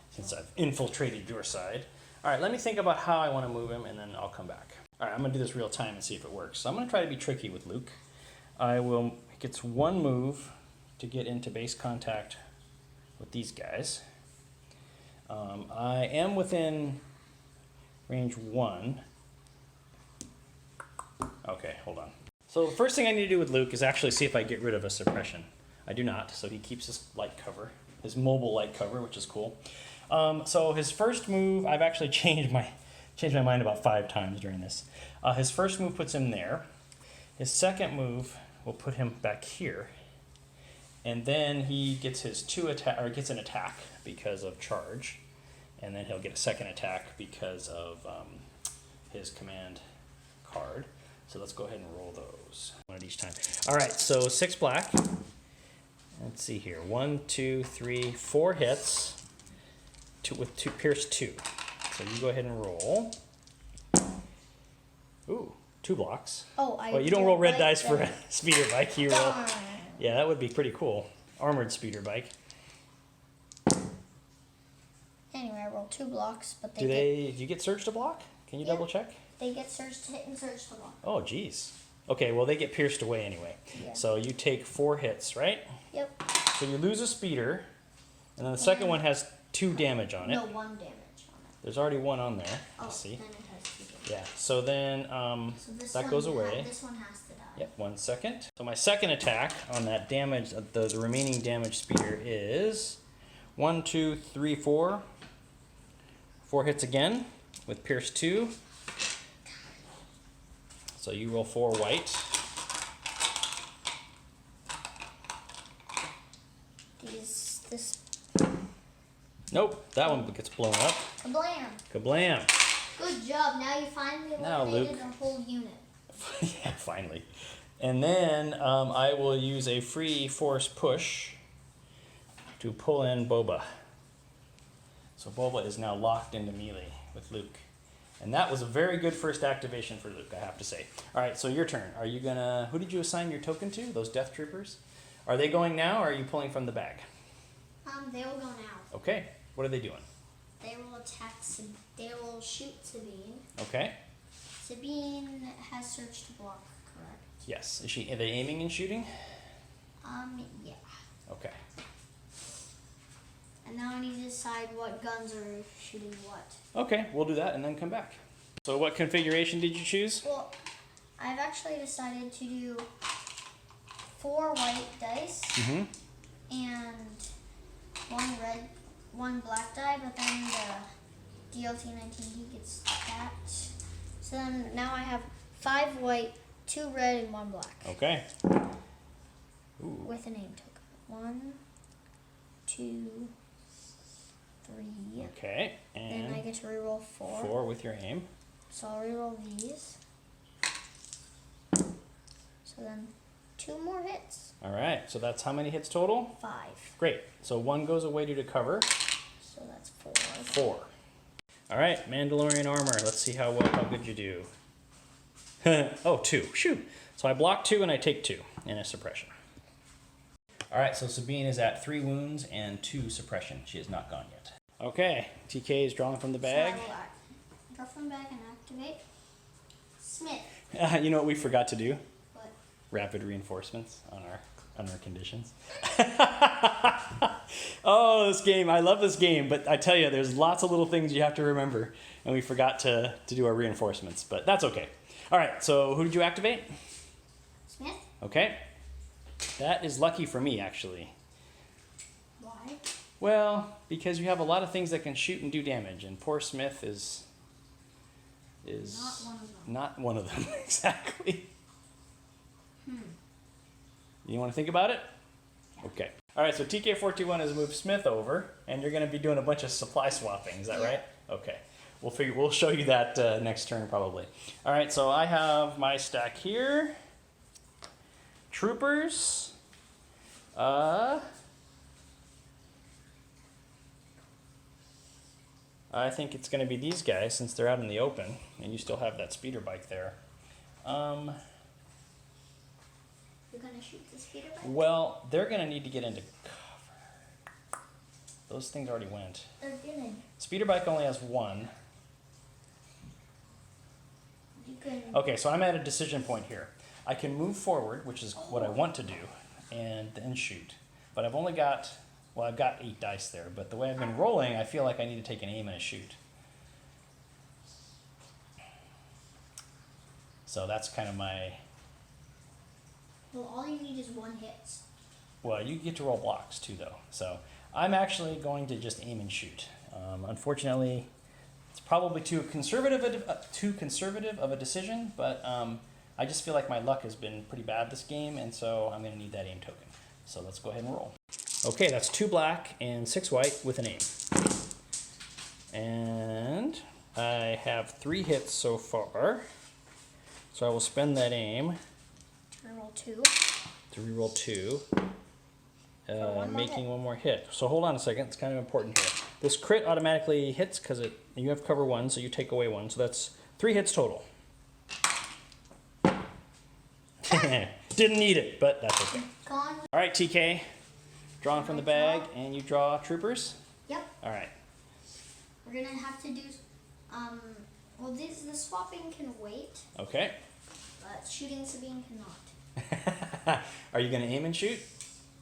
since I've infiltrated your side. All right, let me think about how I want to move him, and then I'll come back. All right, I'm going to do this real time and see if it works. So I'm going to try to be tricky with Luke. He gets 1 move to get into base contact with these guys. I am within range 1. Okay, hold on. So the first thing I need to do with Luke is actually see if I get rid of a suppression. I do not, so he keeps his light cover, his mobile light cover, which is cool. So his first move, I've actually changed my mind about 5 times during this. His first move puts him there. His second move will put him back here. And then he gets his gets an attack because of charge. And then he'll get a second attack because of his command card. So let's go ahead and roll those. One at each time. All right, so 6 black. Let's see here. 1, 2, 3, 4 hits. With Pierce 2. So you go ahead and roll. Ooh, 2 blocks. Oh, well, you don't roll red dice for a speeder bike. You roll. Yeah, that would be pretty cool. Armored speeder bike. Anyway, I roll 2 blocks, but Do you get surge to block? Can you double check? They get surge to hit and surge to block. Oh, geez. Okay, well, they get pierced away anyway. Yeah. So you take 4 hits, right? Yep. So you lose a speeder, and then the second one has 2 damage on it. No, 1 damage on it. There's already 1 on there. Oh, You see? then it has 2 damage. Yeah. So then So this that one goes away. This one has to die. Yep. 1 second. So my second attack on that damage, the remaining damage speeder is 1, 2, 3, 4. 4 hits again with Pierce 2. So you roll 4 white. This. Nope, that one gets blown up. Kablam! Kablam! Good job. Now you finally Now, eliminated Luke. the whole unit. Yeah, finally. And then I will use a free force push to pull in Boba. So Boba is now locked into melee with Luke. And that was a very good first activation for Luke, I have to say. All right, so your turn. Are you gonna? Who did you assign your token to? Those Death Troopers? Are they going now, or are you pulling from the bag? They will go now. Okay. What are they doing? They will attack. They will shoot Sabine. Okay. Sabine has surge to block, correct? Yes. Are they aiming and shooting? Yeah. Okay. And now I need to decide what guns are shooting what. Okay, we'll do that and then come back. So what configuration did you choose? Well, I've actually decided to do 4 white dice Mm-hmm. and 1 black die, but then the DLT-19 gets that. So then now I have 5 white, 2 red, and 1 black. Okay. Ooh. With a name token. 1, 2, 3. Okay, Then I and get to reroll 4. 4 with your aim. So I'll reroll these. So then 2 more hits. All right, so that's how many hits total? 5. Great. So 1 goes away due to cover. So that's 4. 4. All right, Mandalorian armor. Let's see how good you do. Oh, 2. Shoot. So I block 2 and I take 2 in a suppression. All right, so Sabine is at 3 wounds and 2 suppression. She has not gone yet. Okay, TK is drawing from the bag. So I will draw from the bag and activate Smith. You know what we forgot to do? What? Rapid reinforcements on our conditions. Oh, this game. I love this game, but I tell you, there's lots of little things you have to remember, and we forgot to do our reinforcements, but that's okay. All right, so who did you activate? Smith? Okay. That is lucky for me, actually. Why? Well, because you have a lot of things that can shoot and do damage, and poor Smith is Not one of them. not one of them, exactly. You want to think about it? Yeah. Okay. All right, so TK421 has moved Smith over, and you're going to be doing a bunch of supply swapping. Is that Yeah. right? Okay. We'll show you that next turn probably. All right, so I have my stack here. Troopers. I think it's going to be these guys since they're out in the open, and you still have that speeder bike there. You're gonna shoot the speeder bike? Well, they're going to need to get into cover. Those things already went. They're gonna. Speeder bike only has 1. You can. Okay, so I'm at a decision point here. I can move forward, which is what I want to do, and then shoot. But I've only got, well, I've got 8 dice there, but the way I've been rolling, I feel like I need to take an aim and a shoot. So that's kind of my, Well, all you need is 1 hit. well, you get to roll blocks too, though. So I'm actually going to just aim and shoot. Unfortunately, it's probably too conservative of a decision, but I just feel like my luck has been pretty bad this game, and so I'm going to need that aim token. So let's go ahead and roll. Okay, that's 2 black and 6 white with an aim. And I have 3 hits so far. So I will spend that aim Reroll 2. to reroll 2, one more making hit. one more hit. So hold on a second, it's kind of important here. This crit automatically hits because you have cover 1, so you take away 1. So that's 3 hits total. Didn't need it, but that's okay. Gone. All right, TK, drawing from the bag, and you draw troopers. Yep. All right. We're gonna have to do. Well, the swapping can wait, Okay. but shooting Sabine cannot. Are you going to aim and shoot?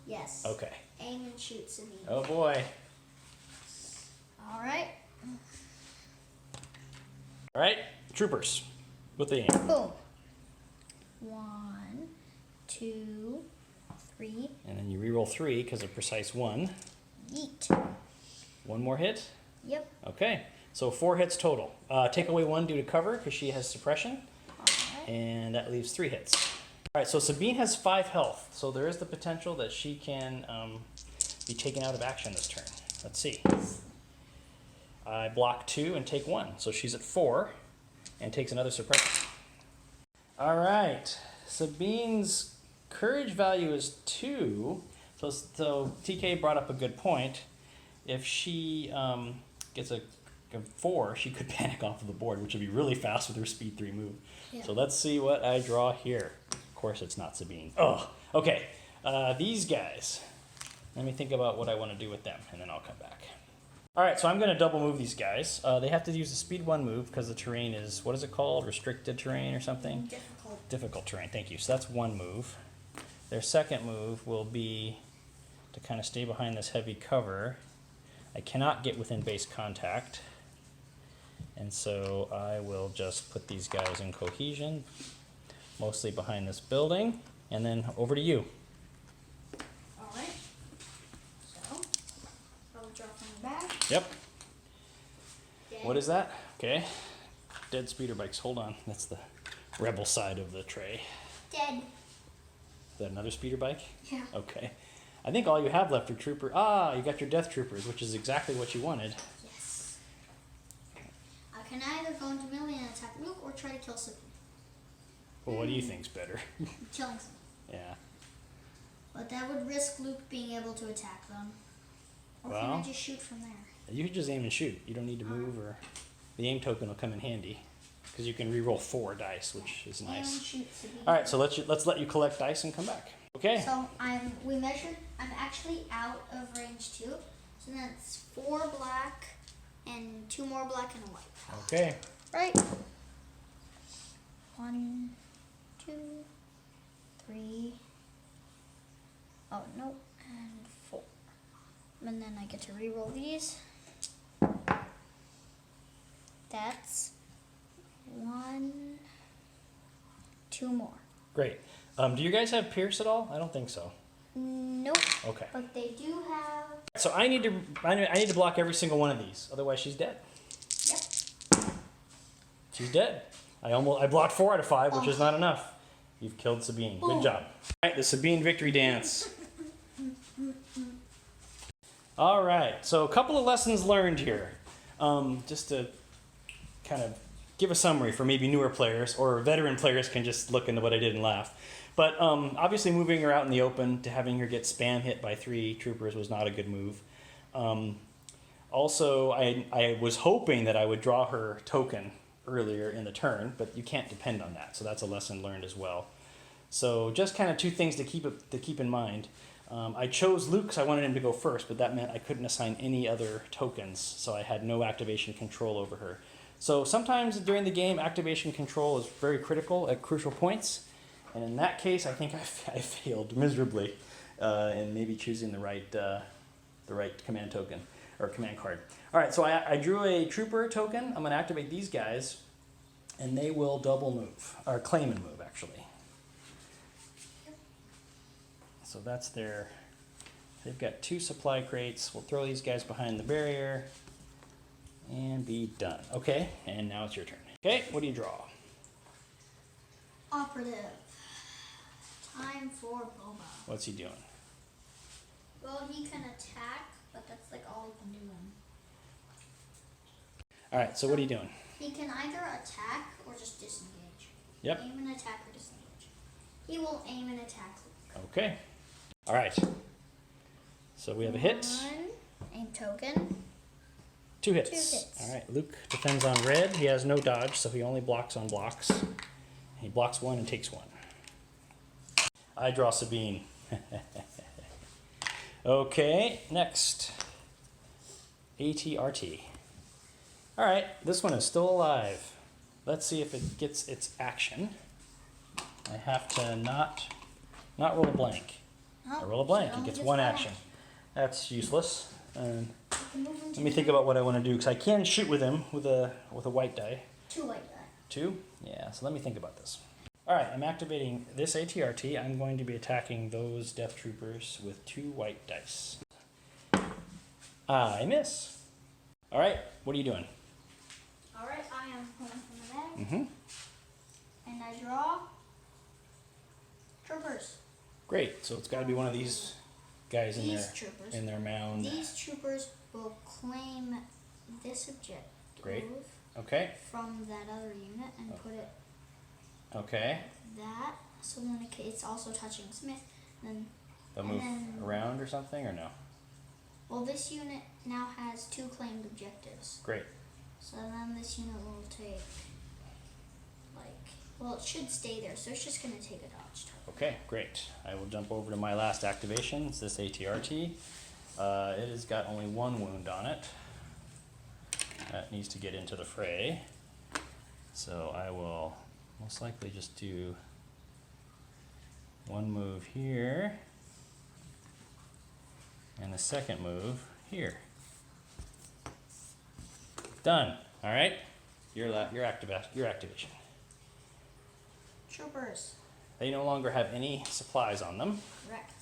Yes. Okay. Aim and shoot Sabine. Oh boy. All right. All right, troopers with the aim. Boom. 1, 2, 3. And then you reroll 3 because of precise 1. Yeet. 1 more hit. Yep. Okay, so 4 hits total. Take away 1 due to cover because she has suppression, All right. and that leaves 3 hits. All right, so Sabine has 5 health, so there is the potential that she can be taken out of action this turn. Let's see. I block 2 and take 1, so she's at 4 and takes another suppression. All right, Sabine's courage value is 2, so TK brought up a good point. If she gets a 4, she could panic off of the board, which would be really fast with her speed 3 move. Yeah. So let's see what I draw here. Of course, it's not Sabine. Oh, okay. These guys. Let me think about what I want to do with them, and then I'll come back. All right, so I'm going to double move these guys. They have to use the speed 1 move because the terrain is, what is it called? Restricted terrain or something? Difficult. Difficult terrain, thank you. So that's 1 move. Their second move will be to kind of stay behind this heavy cover. I cannot get within base contact. And so I will just put these guys in cohesion, mostly behind this building, and then over to you. All right. So, I'll draw from the back. Yep. Dead. What is that? Okay. Dead speeder bikes. Hold on. That's the rebel side of the tray. Dead. Is that another speeder bike? Yeah. Okay. I think all you have left are trooper. Ah, you got your death troopers, which is exactly what you wanted. Yes. I can either go into melee and attack Luke or try to kill Sabine. Well, what do you think's better? Killing Sabine. Yeah. But that would risk Luke being able to attack them. Or can I Well. just shoot from there? You could just aim and shoot. You don't need to move, or the aim token will come in handy because you can re-roll 4 dice, which is Aim and nice. shoot Sabine. All right, so let's let you collect dice and come back. Okay. So we measured. I'm actually out of range 2. So that's 4 black and 2 more black and a white. Okay. Right. 1, 2, 3. Oh no, and 4. And then I get to re-roll these. That's 1, 2 more. Great. Do you guys have Pierce at all? I don't think so. Nope. Okay. But they do have. So I need to block every single one of these, otherwise she's dead. Yep. She's dead. I blocked 4 out of 5, which is not enough. You've killed Sabine. Good job. All right, the Sabine victory dance. All right, so a couple of lessons learned here. Just to kind of give a summary for maybe newer players, or veteran players can just look into what I did and laugh. But obviously moving her out in the open to having her get spam hit by 3 troopers was not a good move. Also, I was hoping that I would draw her token earlier in the turn, but you can't depend on that. So that's a lesson learned as well. So just kind of 2 things to keep in mind. I chose Luke because I wanted him to go first, but that meant I couldn't assign any other tokens, so I had no activation control over her. So sometimes during the game, activation control is very critical at crucial points, and in that case, I think I failed miserably in maybe choosing the right command token or command card. All right, so I drew a trooper token. I'm going to activate these guys, and they will double move, or claim and move, actually. So that's their. They've got 2 supply crates. We'll throw these guys behind the barrier and be done. Okay, and now it's your turn. Okay, what do you draw? Operative. Time for Boba. What's he doing? Well, he can attack, but that's like all he can do. All right, so what are you doing? He can either attack or just disengage. Yep. Aim and attack or disengage. He will aim and attack. Okay. All right. So we have a hit. One. Aim token. 2 hits. 2 hits. All right. Luke defends on red. He has no dodge, so he only blocks on blocks. He blocks 1 and takes 1. I draw Sabine. Okay. Next. AT-RT. All right. This one is still alive. Let's see if it gets its action. I have to not roll a blank. I roll a blank. It gets 1 action. That's useless. Let me think about what I want to do, because I can shoot with him with a white die. 2 white die. 2? Yeah, so let me think about this. Alright, I'm activating this AT-RT. I'm going to be attacking those Death Troopers with 2 white dice. I miss. Alright, what are you doing? Alright, I am pulling from the bag. Mm-hmm. And I draw troopers. Great, so it's got to be one of these guys Troopers. in their mound. These troopers will claim this objective. Great. Okay. From that other unit and put it Okay. that. So then it's also touching Smith. Then They'll move around or something, or no? Well, this unit now has 2 claimed objectives. Great. So then this unit will take, well, it should stay there, so it's just going to take a dodge turn. Okay, great. I will jump over to my last activation. It's this AT-RT. It has got only 1 wound on it. That needs to get into the fray. So I will most likely just do 1 move here and a second move here. Done. All right. Your activation. Troopers. They no longer have any supplies on them. Correct.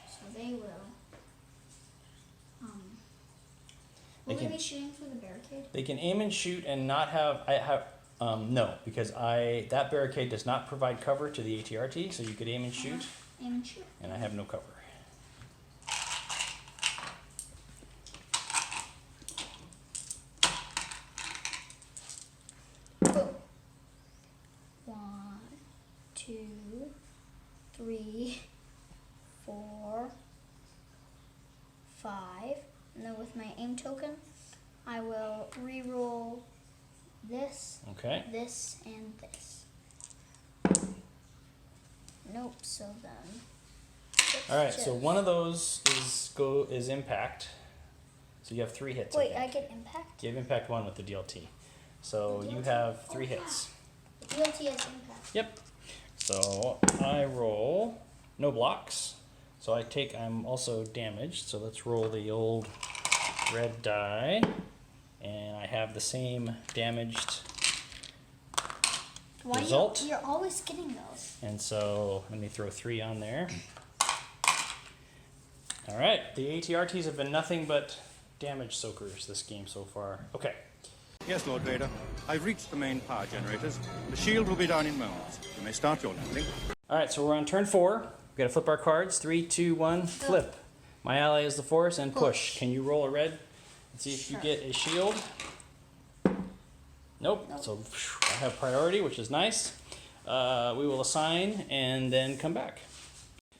So they will. Will they be shooting through the barricade? They can aim and shoot and not have. No, because that barricade does not provide cover to the AT-RT, so you could aim and shoot. Aim and shoot. And I have no cover. Boom. 1, 2, 3, 4, 5. And then with my aim token, I will re-roll this, Okay. this, and this. Nope, so then. All right. So one of those is impact. So you have 3 hits. Wait, I get impact? You have impact 1 with the DLT. So The you DLT? have 3 hits. The DLT has impact. Yep. So I roll no blocks. So I'm also damaged. So let's roll the old red die. And I have the same damaged result. You're always getting those. And so let me throw 3 on there. All right. The AT-RTs have been nothing but damage soakers this game so far. Okay. Yes, Lord Vader. I've reached the main power generators. The shield will be down in moments. You may start your landing. All right, so we're on turn 4. We've got to flip our cards. 3, 2, 1, flip. My ally is the Force, and push. Can you roll a red and see if you get a shield? Nope. So I have priority, which is nice. We will assign and then come back.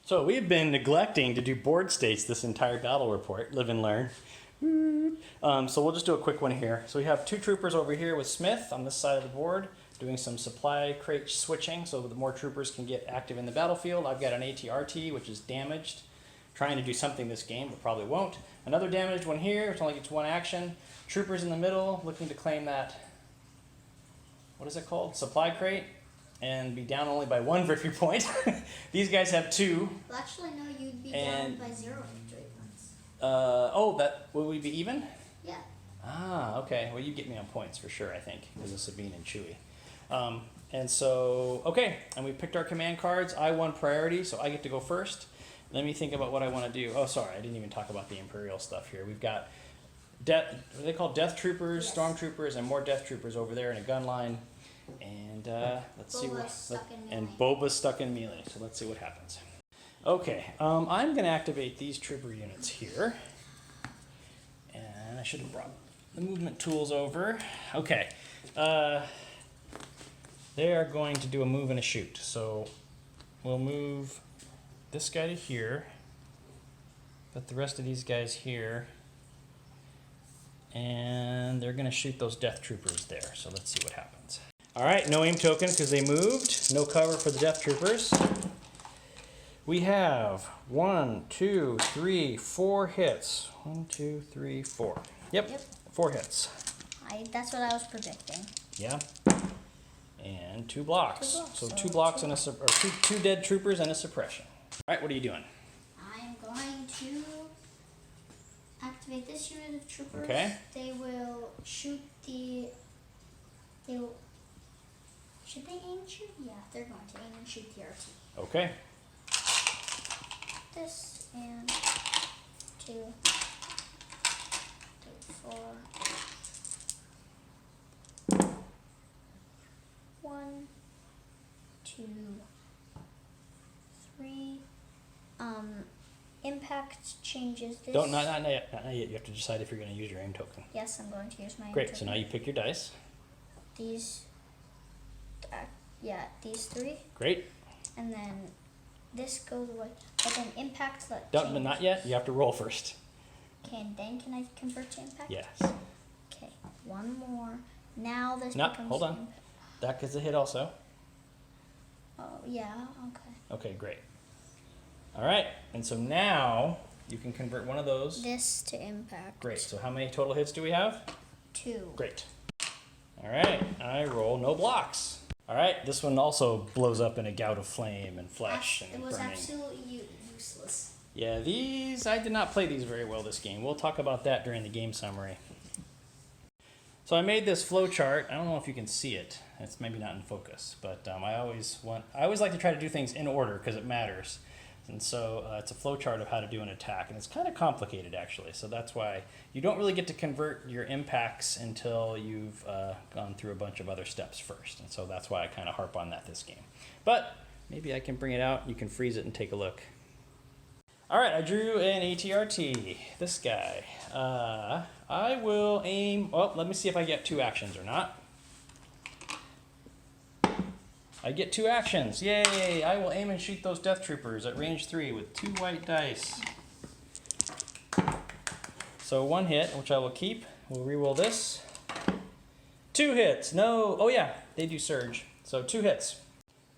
So we've been neglecting to do board states this entire battle report. Live and learn. So we'll just do a quick one here. So we have 2 troopers over here with Smith on this side of the board doing some supply crate switching so that more troopers can get active in the battlefield. I've got an AT-RT which is damaged, trying to do something this game but probably won't. Another damaged one here, which only gets 1 action. Troopers in the middle looking to claim that, what is it called? Supply crate, and be down only by 1 victory point. These guys have 2. Well, actually, no, you'd be down by 0 victory points. Will we be even? Yeah. Ah, okay. Well, you get me on points for sure, I think, because of Sabine and Chewie. And so, okay, and we picked our command cards. I won priority, so I get to go first. Let me think about what I want to do. Oh, sorry, I didn't even talk about the Imperial stuff here. We've got, what are they called? Death Troopers, yes. Stormtroopers, and more Death Troopers over there in a gun line. And let's see what... And Boba's stuck in melee, so let's see what happens. Okay, I'm going to activate these trooper units here. And I should have brought the movement tools over. Okay. They are going to do a move and a shoot. So we'll move this guy to here, put the rest of these guys here, and they're going to shoot those death troopers there. So let's see what happens. All right, no aim token because they moved. No cover for the death troopers. We have 1, 2, 3, 4 hits. 1, 2, 3, 4. Yep. 4 hits. That's what I was predicting. Yeah. And 2 blocks. 2 blocks. So 2 blocks and two dead troopers and a suppression. All right, what are you doing? I'm going to activate this unit of troopers. Okay. They will shoot the. Should they aim and shoot? Yeah, they're going to aim and shoot the RT. Okay. This and 2, 3, 4. 1, 2, 3. Impact changes this. Don't not yet. Not yet. You have to decide if you're going to use your aim token. Yes, I'm going to use my. Great. So now you pick your dice. These. These 3. Great. And then this goes away. But then impact. Don't, not yet. You have to roll first. Okay, and then can I convert to impact? Yes. Okay, one more. Now this No, becomes. hold on. That gets a hit also. Oh yeah. Okay. Okay, great. All right, and so now you can convert one of those. This to impact. Great. So how many total hits do we have? 2. Great. All right, I roll no blocks. All right, this one also blows up in a gout of flame and flesh and It was burning. absolutely useless. Yeah, I did not play these very well this game. We'll talk about that during the game summary. So I made this flow chart. I don't know if you can see it. It's maybe not in focus, but I always like to try to do things in order because it matters. And so it's a flow chart of how to do an attack, and it's kind of complicated actually. So that's why you don't really get to convert your impacts until you've gone through a bunch of other steps first. And so that's why I kind of harp on that this game. But maybe I can bring it out. You can freeze it and take a look. All right, I drew an AT-RT. This guy. I will aim. Well, let me see if I get 2 actions or not. I get 2 actions. Yay! I will aim and shoot those death troopers at range 3 with 2 white dice. So 1 hit, which I will keep. We'll reroll this. 2 hits. No. Oh yeah, they do surge. So 2 hits.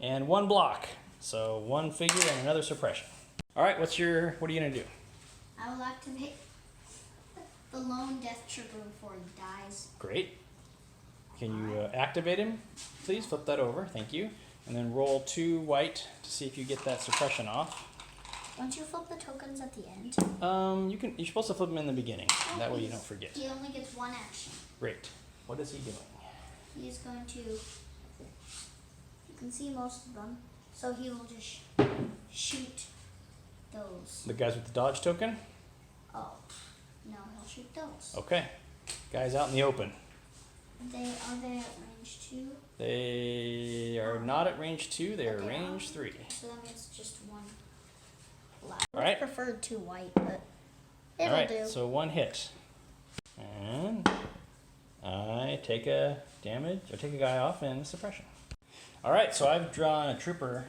And 1 block. So 1 figure and another suppression. All right, what are you gonna do? I will activate the lone death trooper before he dies. Great. Can you activate him? Please flip that over. Thank you. And then roll 2 white to see if you get that suppression off. Don't you flip the tokens at the end? You're supposed to flip them in the beginning. That way you don't forget. He only gets 1 action. Great. What is he doing? He's going to. You can see most of them. So he will just shoot those. The guys with the dodge token? Oh, no, he'll shoot those. Okay. Guys out in the open. Are they at range 2? They are not at range 2. They are Okay, range 3. So that means just 1 black. All right. I preferred 2 white, but it'll All right. do. So 1 hit. And I take a damage. I take a guy off and a suppression. All right. So I've drawn a trooper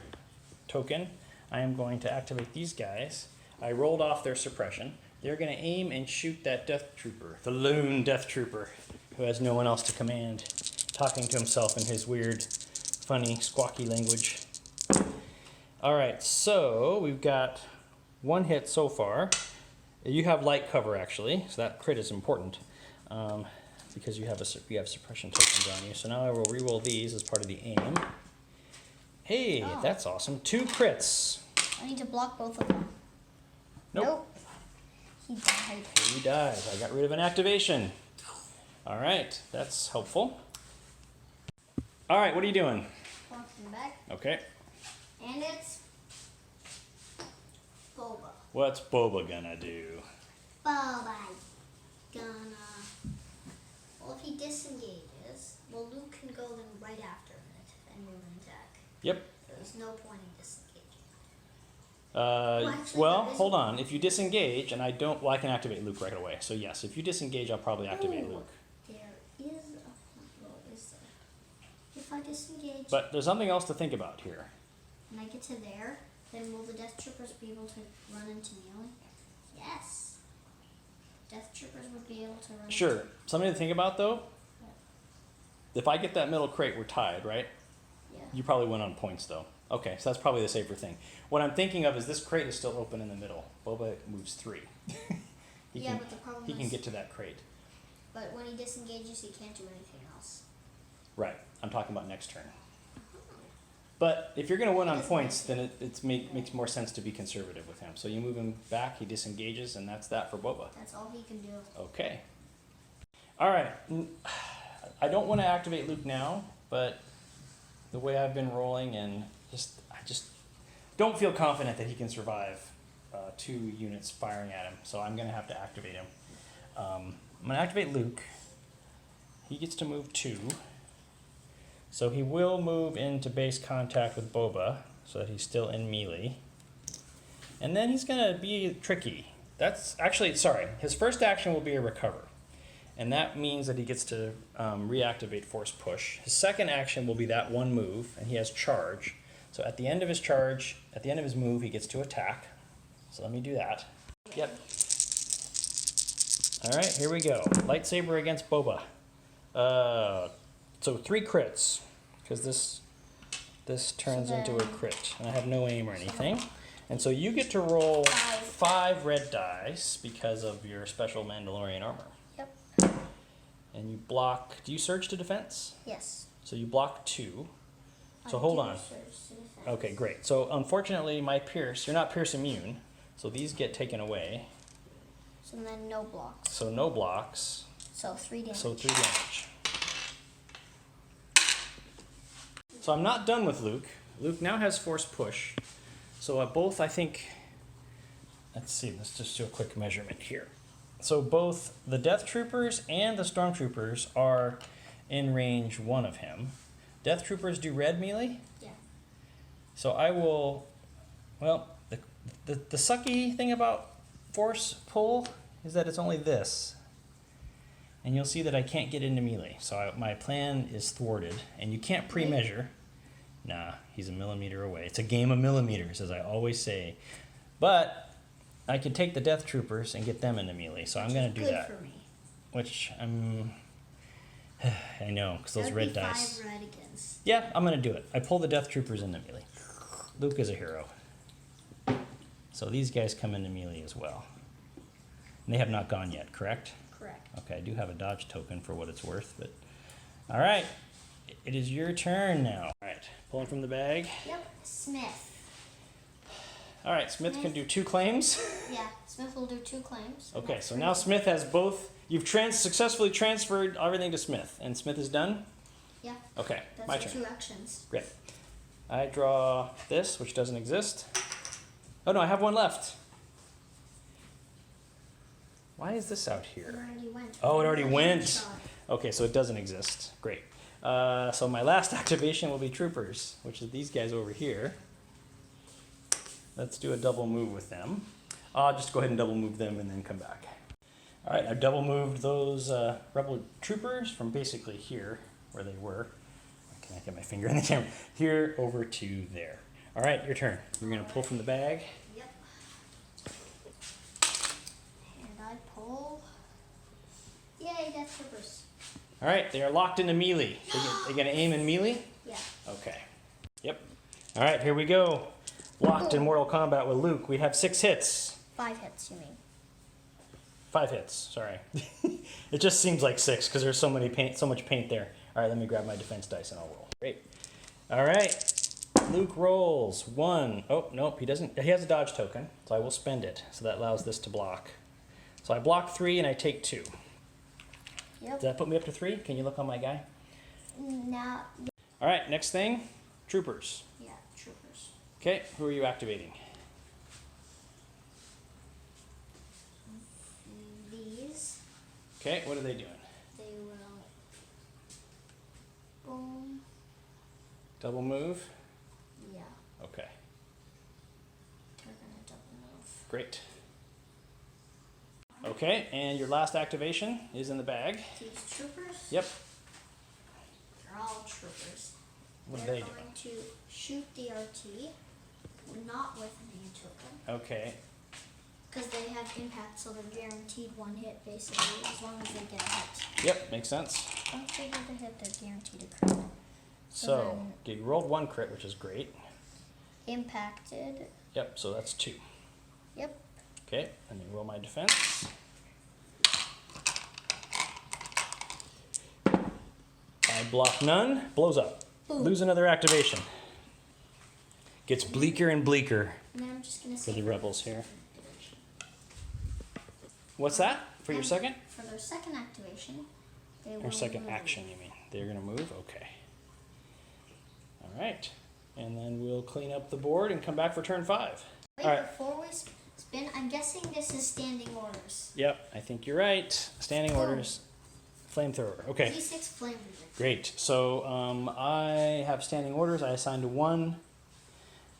token. I am going to activate these guys. I rolled off their suppression. They're going to aim and shoot that death trooper, the lone death trooper, who has no one else to command, talking to himself in his weird, funny, squawky language. All right, so we've got 1 hit so far. You have light cover, actually, so that crit is important because you have suppression tokens on you. So now I will reroll these as part of the aim. Hey, Oh. that's awesome. 2 crits. I need to block both of them. Nope. He died. He dies. I got rid of an activation. All right, that's helpful. All right, what are you doing? Welcome back. Okay. And it's Boba. What's Boba gonna do? Boba gonna. Well, if he disengages, Luke can go then right after it and move and attack. Yep. There's no point in disengaging. Actually, Well, there is hold one. on. If you disengage, and I can activate Luke right away. So yes, if you disengage, I'll probably activate Ooh, Luke. There is a. Well, is there? If if I disengage But there's something else to think about here. and I get to there, then will the Death Troopers be able to run into melee? Yes. Death Troopers would be able to run Sure. Something to think about though. If I get that middle crate, we're tied, right? Yeah. You probably win on points though. Okay, so that's probably the safer thing. What I'm thinking of is this crate is still open in the middle. Boba moves 3. But the problem he is... can get to that crate. But when he disengages, he can't do anything else. Right. I'm talking about next turn. But if you're going to win on Doesn't points, make then it makes more sense to be conservative with him. So you move him back, he disengages, and that's that for Boba. That's all he can do. Okay. All right. I don't want to activate Luke now, but the way I've been rolling and I just don't feel confident that he can survive 2 units firing at him. So I'm going to have to activate him. I'm going to activate Luke. He gets to move 2. So he will move into base contact with Boba so that he's still in melee. And then he's going to be tricky. That's actually, sorry, his first action will be a recover. And that means that he gets to reactivate Force Push. His second action will be that one move, and he has Charge. So at the end of his charge, at the end of his move, he gets to attack. So let me do that. Yep. All right, here we go. Lightsaber against Boba. So 3 crits, because this turns into a crit, and I have no aim or anything. And so you get to roll 5 red dice because of your special Mandalorian armor. Yep. And you block. Do you surge to defense? Yes. So you block 2. So I hold do on. surge to defense. Okay, great. So unfortunately, my Pierce, you're not Pierce immune, so these get taken away. So then no blocks. So no blocks. So 3 damage. So 3 damage. So I'm not done with Luke. Luke now has Force Push. So both, I think, let's see, let's just do a quick measurement here. So both the Death Troopers and the Stormtroopers are in range 1 of him. Death Troopers do red melee. Yeah. So I will, well, the sucky thing about Force Pull is that it's only this. And you'll see that I can't get into melee. So my plan is thwarted. And you can't pre-measure. Nah, he's a millimeter away. It's a game of millimeters, as I always say. But I could take the Death Troopers and get them into melee. So I'm going to do Good that. for me. Which I know, because those That'd red be dice. 5 red against. Yeah, I'm going to do it. I pull the Death Troopers into melee. Luke is a hero. So these guys come into melee as well. And they have not gone yet, correct? Correct. Okay, I do have a dodge token for what it's worth, but... All right, it is your turn now. All right, pulling from the bag. Yep. Smith. All right, Smith can do 2 claims. Yeah. Smith will do 2 claims. Okay, so now Smith has both... You've successfully transferred everything to Smith, and Smith is done? Yeah. Okay, That's my the turn. 2 actions. Great. I draw this, which doesn't exist. Oh no, I have 1 left. Why is this out It here? already went. Oh, it already went. Shot. Okay, so it doesn't exist. Great. So my last activation will be Troopers, which is these guys over here. Let's do a double move with them. I'll just go ahead and double move them and then come back. All right, I've double moved those Rebel Troopers from basically here, where they were. Can I get my finger in the camera? Here over to there. All right, your turn. You're going to pull from the bag. Yep. And I pull. Yay, Death Troopers. All right, they are locked into melee. They going to aim in melee? Yeah. Okay. Yep. All right, here we go. Locked in Mortal Kombat with Luke. We have 6 hits. 5 hits, you mean? 5 hits. Sorry. It just seems like 6 because there's so much paint there. All right, let me grab my defense dice and I'll roll. Great. All right. Luke rolls 1. Oh, nope, he doesn't. He has a dodge token, so I will spend it. So that allows this to block. So I block 3 and I take 2. Yep. Does that put me up to 3? Can you look on my guy? Now, All right, next thing, Troopers. yeah, Troopers. Okay, who are you activating? These, Okay, what are they doing? they will. Boom. Double move? Yeah, Okay, they're gonna double move. great. Okay, and your last activation is in the bag. These Troopers? Yep. They're all Troopers. What are They're they going to shoot the RT, not with an A token, Okay. because they have impact, so they're guaranteed one hit basically, as long as they get a hit. Yep, makes sense. Once they get a hit, they're guaranteed a crit. So, you rolled 1 crit, which is great. Impacted. Yep, so that's 2. Yep. Okay, let me roll my defense. I block none, blows up. Boom. Lose another activation. Gets bleaker and bleaker And then I'm just gonna for say the rebels here. What's that? For your And second? For their second activation, they will Or second move. action, you mean? They're gonna move? Okay. Alright. And then we'll clean up the board and come back for turn 5. Wait, Alright. before we spin, I'm guessing this is standing orders. Yep, I think you're right. Standing orders. Flamethrower. Okay. D6 flame music. Great. So I have standing orders. I assigned 1.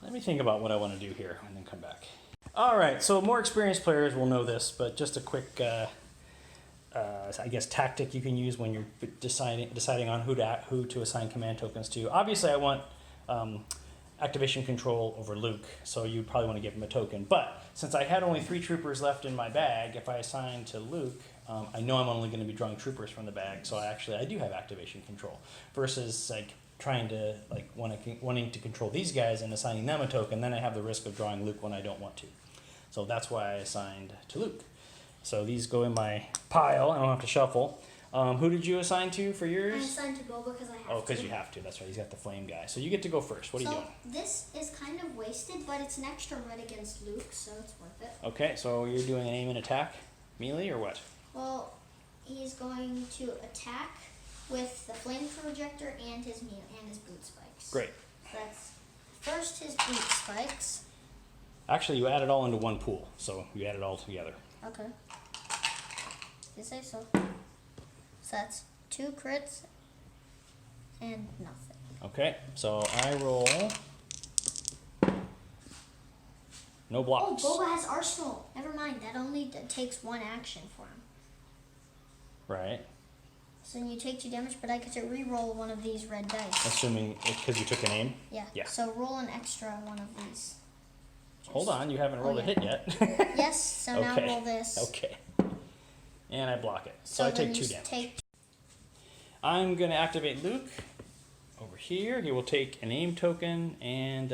Let me think about what I want to do here and then come back. All right. So more experienced players will know this, but just a quick, I guess, tactic you can use when you're deciding on who to assign command tokens to. Obviously, I want activation control over Luke, so you'd probably want to give him a token. But since I had only 3 troopers left in my bag, if I assign to Luke, I know I'm only going to be drawing troopers from the bag, so I do have activation control. Versus like trying to wanting to control these guys and assigning them a token, then I have the risk of drawing Luke when I don't want to. So that's why I assigned to Luke. So these go in my pile. I don't have to shuffle. Who did you assign to for yours? I assigned to Boba because I have to. Oh, because you have to. That's right. He's got the flame guy. So you get to go first. What are you doing? This is kind of wasted, but it's an extra red against Luke, so it's worth it. Okay, so you're doing an aim and attack melee or what? Well, he's going to attack with the flame projector and his boot spikes. Great. That's first his boot spikes. Actually, you add it all into one pool, so you add it all together. Okay. You say so. So that's 2 crits and nothing. Okay, so I roll no blocks. Oh, Boba has Arsenal. Never mind. That only takes 1 action for him. Right. So you take 2 damage, but I get to re-roll one of these red dice. Assuming because you took an aim. Yeah. Yeah. So roll an extra one of these. Hold on, you haven't rolled a hit yet. Yes. So now Okay. roll this. Okay. And I block it. So I then take 2 you damage. I'm going to activate Luke over here. He will take an aim token and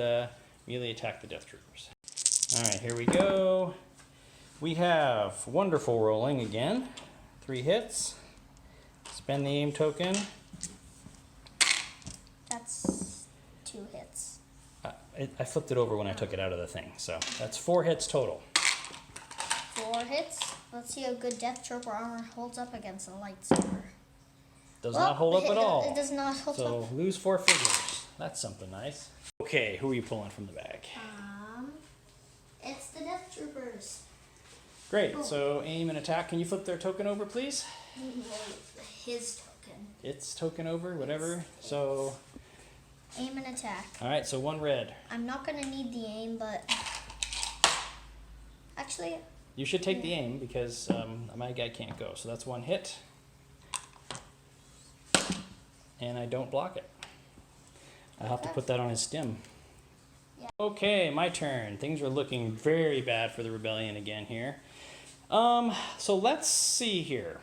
melee attack the Death Troopers. Alright, here we go. We have wonderful rolling again. 3 hits. Spend the aim token. That's 2 hits. I flipped it over when I took it out of the thing. So that's 4 hits total. 4 hits. Let's see how good Death Trooper armor holds up against a lightsaber. Does not hold up at all. It does not hold So up. lose 4 figures. That's something nice. Okay, who are you pulling from the bag? It's the Death Troopers. Great. So aim and attack. Can you flip their token over, please? His token. Its token over, whatever. So, Aim and attack. all right. So 1 red. I'm not gonna need the aim, but actually, You should take the aim because my guy can't go. So that's 1 hit. And I don't block it. I'll have to put that on his stim. Yeah. Okay, my turn. Things are looking very bad for the rebellion again here. So let's see here.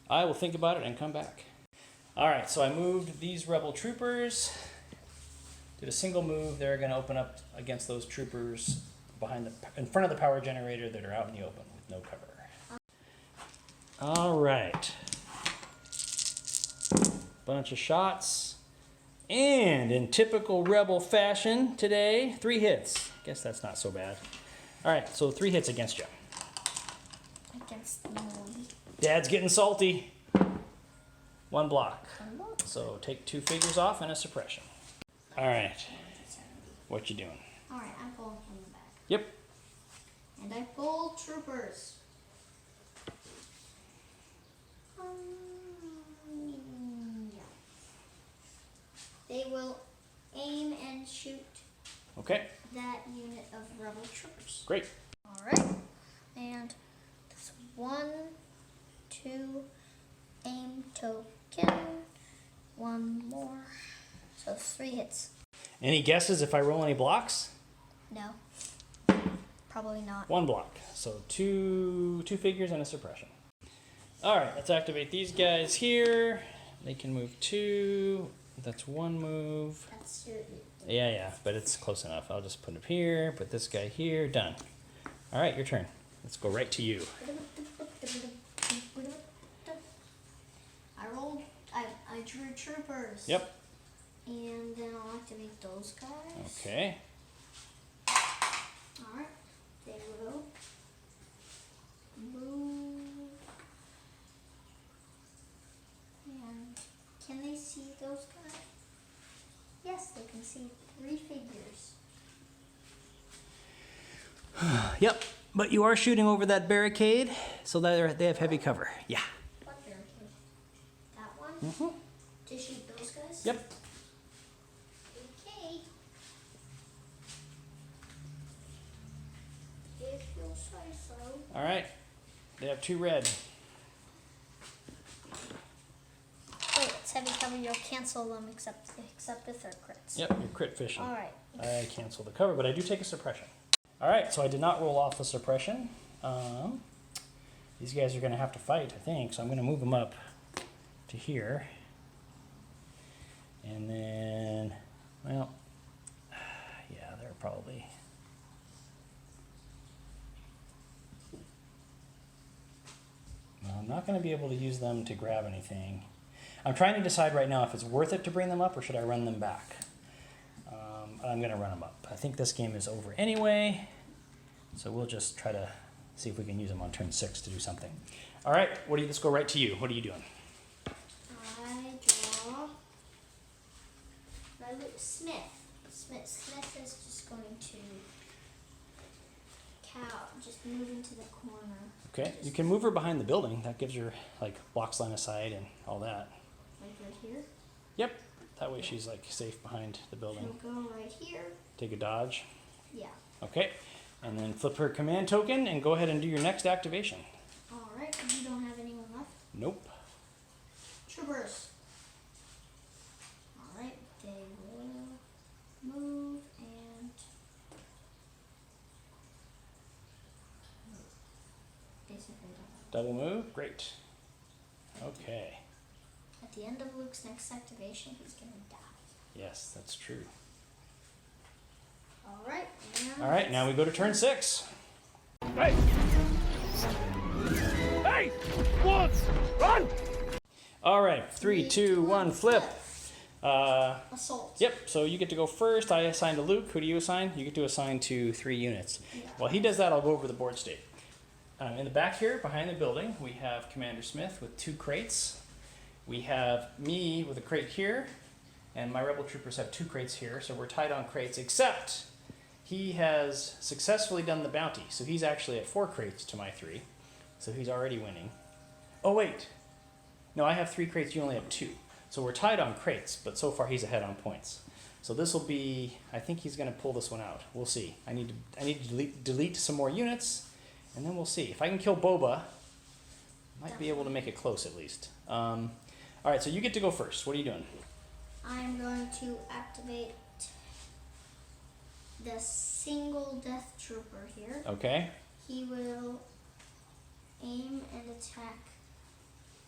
I will think about it and come back. All right, so I moved these rebel troopers. Did a single move. They're going to open up against those troopers in front of the power generator that are out in the open with no cover. All right. Bunch of shots. And in typical rebel fashion today, 3 hits. Guess that's not so bad. All right, so 3 hits against you. against the moon. Dad's getting salty. 1 block. One more. So take 2 figures off and a suppression. All right. What you doing? Alright, I'm pulling from the back. Yep. And I pull troopers. Yeah. They will aim and shoot Okay. that unit of rebel troopers. Great. Alright. And that's 1, 2, aim token. token. One more. So 3 hits. Any guesses if I roll any blocks? No. Probably not. 1 block. So two figures and a suppression. All right, let's activate these guys here. They can move 2. That's 1 move. That's your... Yeah, but it's close enough. I'll just put him here, put this guy here, done. All right, your turn. Let's go right to you. I drew troopers. Yep. And then I'll activate those guys. Okay. Alright. They will move. And can they see those guys? Yes, they can see 3 figures. Yep, but you are shooting over that barricade, so that they have heavy cover. Yeah. What barricade? That one? Mm-hmm. To shoot those guys? Yep. Okay. If you'll say so. All right. They have 2 red. Wait, it's heavy cover. You'll cancel them except if they're crits. Yep, you're crit fishing. All right. I cancel the cover, but I do take a suppression. All right, so I did not roll off the suppression. These guys are going to have to fight, I think, so I'm going to move them up to here. And then, well, yeah, they're probably... Well, I'm not going to be able to use them to grab anything. I'm trying to decide right now if it's worth it to bring them up or should I run them back. I'm going to run them up. I think this game is over anyway, so we'll just try to see if we can use them on turn 6 to do something. All right, let's go right to you. What are you doing? I draw Smith. Smith is just going to just move into the corner. Okay, you can move her behind the building. That gives her like blocks line of sight and all that. Like right here. Yep, that way she's like safe behind the building. She'll go right here. Take a dodge. Yeah. Okay, and then flip her command token and go ahead and do your next activation. All right, you don't have anyone left. Nope. Troopers. All right, they will move and basically Double move, great. Okay, at the end of Luke's next activation, he's gonna die. yes, that's true. All right. All right, now we go to turn 6. Hey! Hey! Once! Run! All right, 3, 2, 1, flip. Assault. Yep, so you get to go first. I assign to Luke. Who do you assign? You get to assign to 3 units. Yeah. While he does that, I'll go over the board state. In the back here, behind the building, we have Commander Smith with 2 crates. We have me with a crate here, and my rebel troopers have 2 crates here, so we're tied on crates, except he has successfully done the bounty, so he's actually at 4 crates to my 3, so he's already winning. Oh, wait. No, I have 3 crates, you only have 2. So we're tied on crates, but so far he's ahead on points. So this will be, I think he's going to pull this one out. We'll see. I need to delete some more units, and then we'll see. If I can kill Boba, might be able to make it close at least. All right, so you get to go first. What are you doing? I'm going to activate the single death trooper here. Okay. He will aim and attack.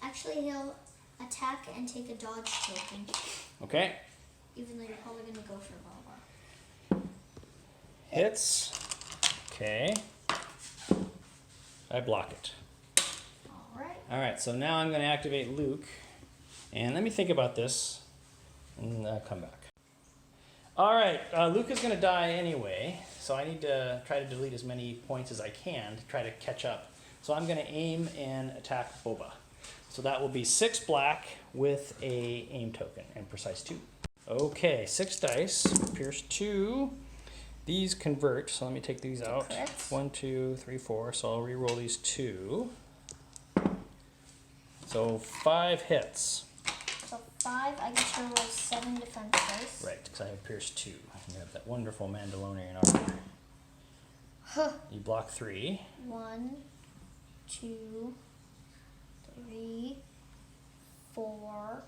Actually, he'll attack and take a dodge token. Okay. Even though you're probably going to go for Boba. Hits. Okay. I block it. Alright. All right, so now I'm going to activate Luke. And let me think about this and come back. All right, Luke is going to die anyway, so I need to try to delete as many points as I can to try to catch up. So I'm going to aim and attack Boba. So that will be 6 black with a aim token and precise 2. Okay, 6 dice, pierce 2. These convert, so let me take these out. Crits. 1, 2, 3, 4. So I'll re-roll these 2. So 5 hits. So 5, I get to roll 7 defense dice. Right, because I have pierce 2. And you have that wonderful Mandalorian armor. Huh. You block 3. 1, 2, 3, 4.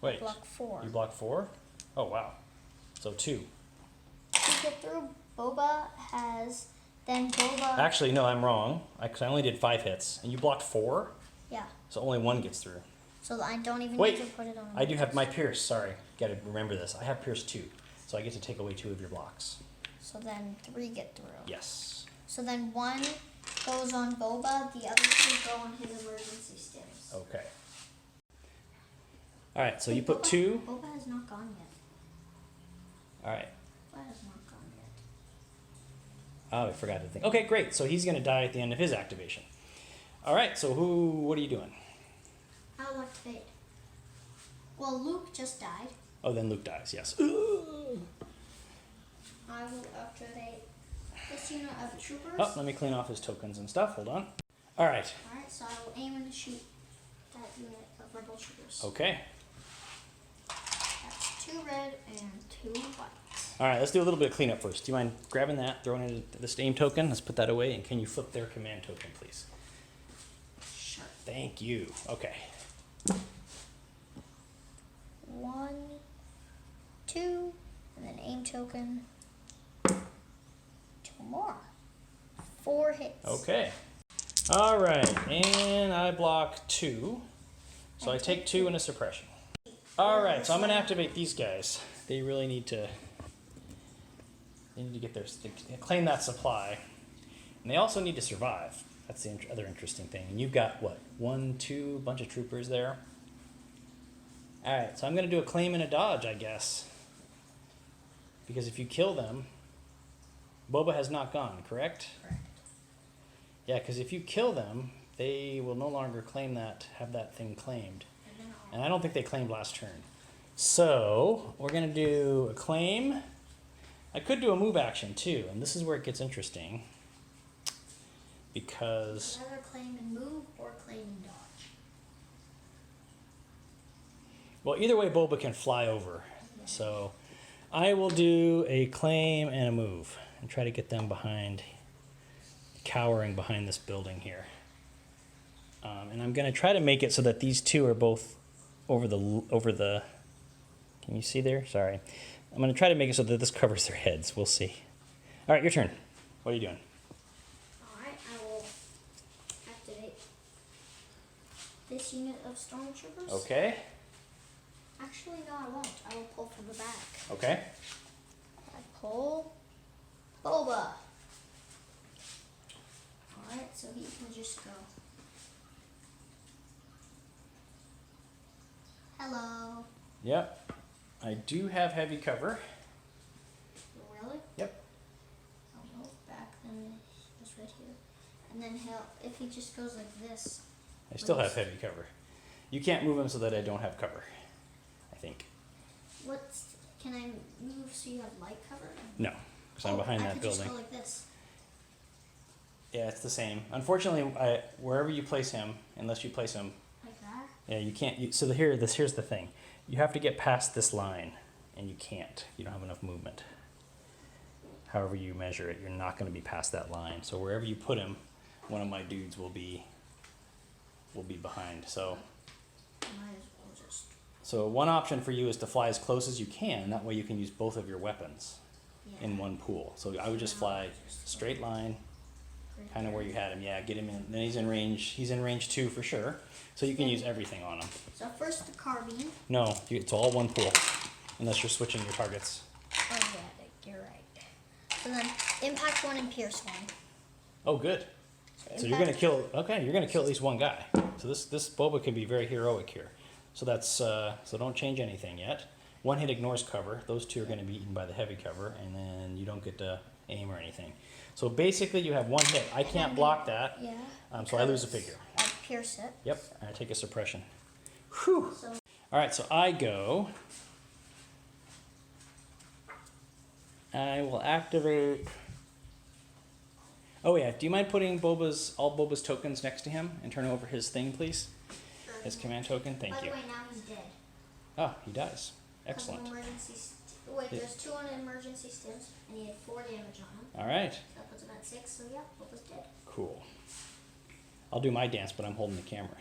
Wait. Block 4. You block 4? Oh, wow. So 2. To get through, Boba has. Then Boba. Actually, no, I'm wrong. I only did 5 hits. And you blocked 4? Yeah. So only 1 gets through. So I don't even Wait, need to put it on. I do have my Pierce. Sorry. Gotta remember this. I have Pierce 2. So I get to take away 2 of your blocks. So then 3 get through. Yes. So then 1 goes on Boba, the other 2 go on his emergency stims. Okay. Alright, so you Wait, put Boba, 2. Boba has not gone yet. Alright. Boba has not gone yet. Oh, I forgot to think. Okay, great. So he's going to die at the end of his activation. Alright, so what are you doing? I'll activate. Well, Luke just died. Oh, then Luke dies, yes. I will activate this unit of troopers. Oh, let me clean off his tokens and stuff. Hold on. Alright. Alright, so I will aim and shoot that unit of rebel troopers. Okay. That's 2 red and 2 white. Alright, let's do a little bit of cleanup first. Do you mind grabbing that, throwing it into this aim token? Let's put that away, and can you flip their command token, please? Sure. Thank you. Okay. 1, 2, and then aim token. 2 more. 4 hits. Okay. Alright, and I block 2. So I take 2 and a suppression. Alright, so I'm going to activate these guys. They really need to get their claim that supply. And they also need to survive. That's the other interesting thing. And you've got, what, 1, 2, bunch of troopers there. Alright, so I'm going to do a claim and a dodge, I guess. Because if you kill them, Boba has not gone, correct? Correct. Yeah, because if you kill them, they will no longer claim that, have that thing claimed. And I don't think they claimed last turn. So, we're going to do a claim. I could do a move action too, and this is where it gets interesting. Because... Either claim and move or claim and dodge. well, either way, Boba can fly over. So, I will do a claim and a move. And try to get them behind, cowering behind this building here. And I'm going to try to make it so that these 2 are both over the, can you see there? Sorry. I'm going to try to make it so that this covers their heads. We'll see. All right, your turn. What are you doing? Alright, I will activate this unit of stormtroopers. Okay. Actually, no, I won't. I will pull from the back. Okay. I pull Boba. Alright, so he can just go. Hello. Yep. I do have heavy cover. Really? Yep. I'll move back, then just right here. And then if he just goes like this. I still have heavy cover. You can't move them so that I don't have cover, I think. Can I move so you have light cover? No, because I'm behind I that could building. just go like this. Yeah, it's the same. Unfortunately, wherever you place him, unless you place him, Like that? yeah, you can't. So here's the thing. You have to get past this line, and you can't. You don't have enough movement. However you measure it, you're not going to be past that line. So wherever you put him, one of my dudes will be behind. So. Might as well just. So one option for you is to fly as close as you can. That way you can use both of your weapons in one pool. So I would just fly straight line, kind of where you had him. Yeah, get him in. Then he's in range. He's in range 2 for sure. So you can use everything on him. So first the carbine. No, it's all one pool, unless you're switching your targets. Oh yeah, you're right. So then impact 1 and pierce 1. Oh, good. So you're gonna kill. Okay, you're gonna kill at least one guy. So this Boba could be very heroic here. So that's so don't change anything yet. One hit ignores cover. Those 2 are going to be eaten by the heavy cover, and then you don't get to aim or anything. So basically, you have 1 hit. I can't block that. Yeah. So I lose a figure. I pierce it. Yep. And I take a suppression. Whew. So All right. So I go. I will activate. Oh yeah. Do you mind putting all Boba's tokens next to him and turn over his thing, please? His command token. Thank by you. the way, now he's dead. Oh, he dies. Excellent. Wait, there's 2 on emergency stims, and he had 4 damage on him. All right. So that puts him at 6. So yeah, Boba's dead. Cool. I'll do my dance, but I'm holding the camera.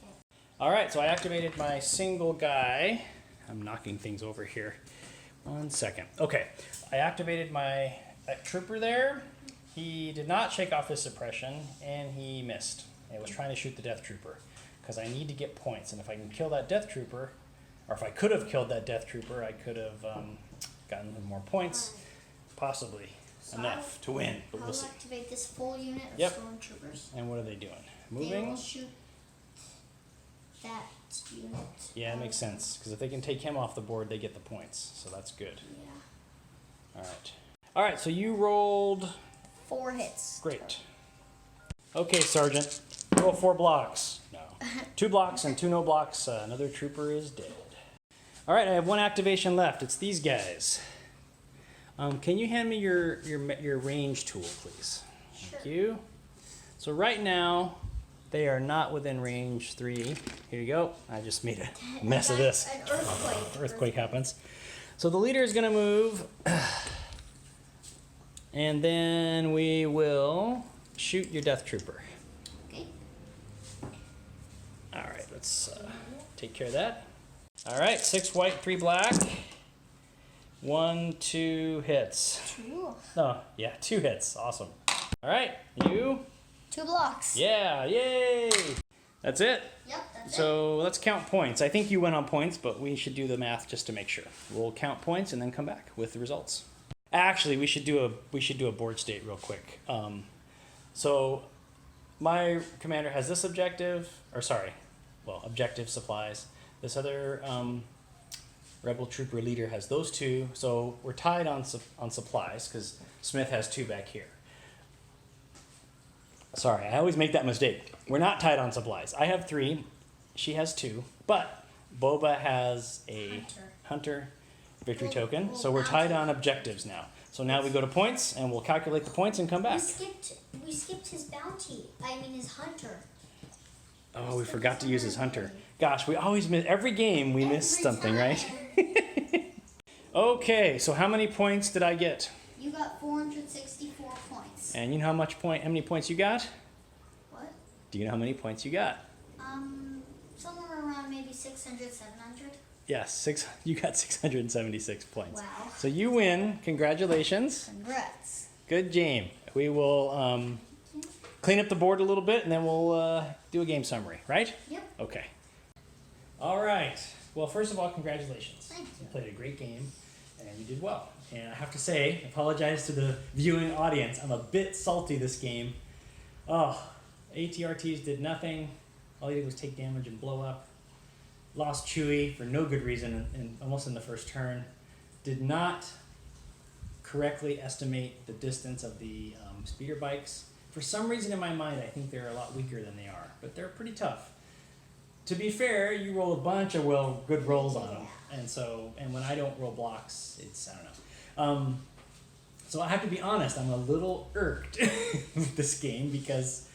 Okay. All right, so I activated my single guy. I'm knocking things over here. 1 second. Okay, I activated my trooper there. He did not shake off his suppression, and he missed. I was trying to shoot the Death Trooper because I need to get points, and if I can kill that Death Trooper, or if I could have killed that Death Trooper, I could have gotten more points, possibly So enough to win, but I'll we'll see. activate this full unit of Yep. stormtroopers. And what are they doing? They Moving? will shoot that unit. Yeah, it makes sense, because if they can take him off the board, they get the points, so that's good. Yeah. All right. All right, so you rolled 4 hits. great. Okay, Sergeant, roll 4 blocks. No. 2 blocks and 2 no blocks. Another trooper is dead. All right, I have 1 activation left. It's these guys. Can you hand me your range tool, please? Thank you. So right now, they are not within range 3. Here you go. I just made a mess of this. An earthquake. Earthquake happens. So the leader is going to move. And then we will shoot your Death Trooper. Okay. All right, let's take care of that. All right, 6 white, 3 black. 1, 2 hits. 2. Oh, yeah, 2 hits. Awesome. All right, you. 2 blocks. Yeah, yay. That's it. Yep, that's it. So let's count points. I think you went on points, but we should do the math just to make sure. We'll count points and then come back with the results. Actually, we should do a board state real quick. So my commander has this objective, objective supplies. This other rebel trooper leader has those 2. So we're tied on supplies because Smith has 2 back here. Sorry, I always make that mistake. We're not tied on supplies. I have 3, she has 2, but Boba has a hunter victory token, so we're tied on objectives now. So now we go to points, and we'll calculate the points and come back. We skipped his bounty. I mean his hunter. Oh, we forgot to use his hunter. Gosh, we always miss, every game we miss something, right? Okay, so how many points did I get? You got 464 points. And you know how many points you got? What? Do you know how many points you got? Somewhere around maybe 600, 700. Yes, you got 676 points. Wow. So you win. Congratulations. Congrats. Good game. We will clean up the board a little bit, and then we'll do a game summary, right? Yep. Okay. All right. Well, first of all, congratulations. Thank you. You played a great game, and you did well. And I have to say, apologize to the viewing audience. I'm a bit salty this game. Oh, AT-RTs did nothing. All they did was take damage and blow up. Lost Chewie for no good reason, almost in the first turn. Did not correctly estimate the distance of the speeder bikes. For some reason in my mind, I think they're a lot weaker than they are, but they're pretty tough. To be fair, you roll a bunch of good rolls on them, and when I don't roll blocks, it's, I don't know. So I have to be honest, I'm a little irked with this game because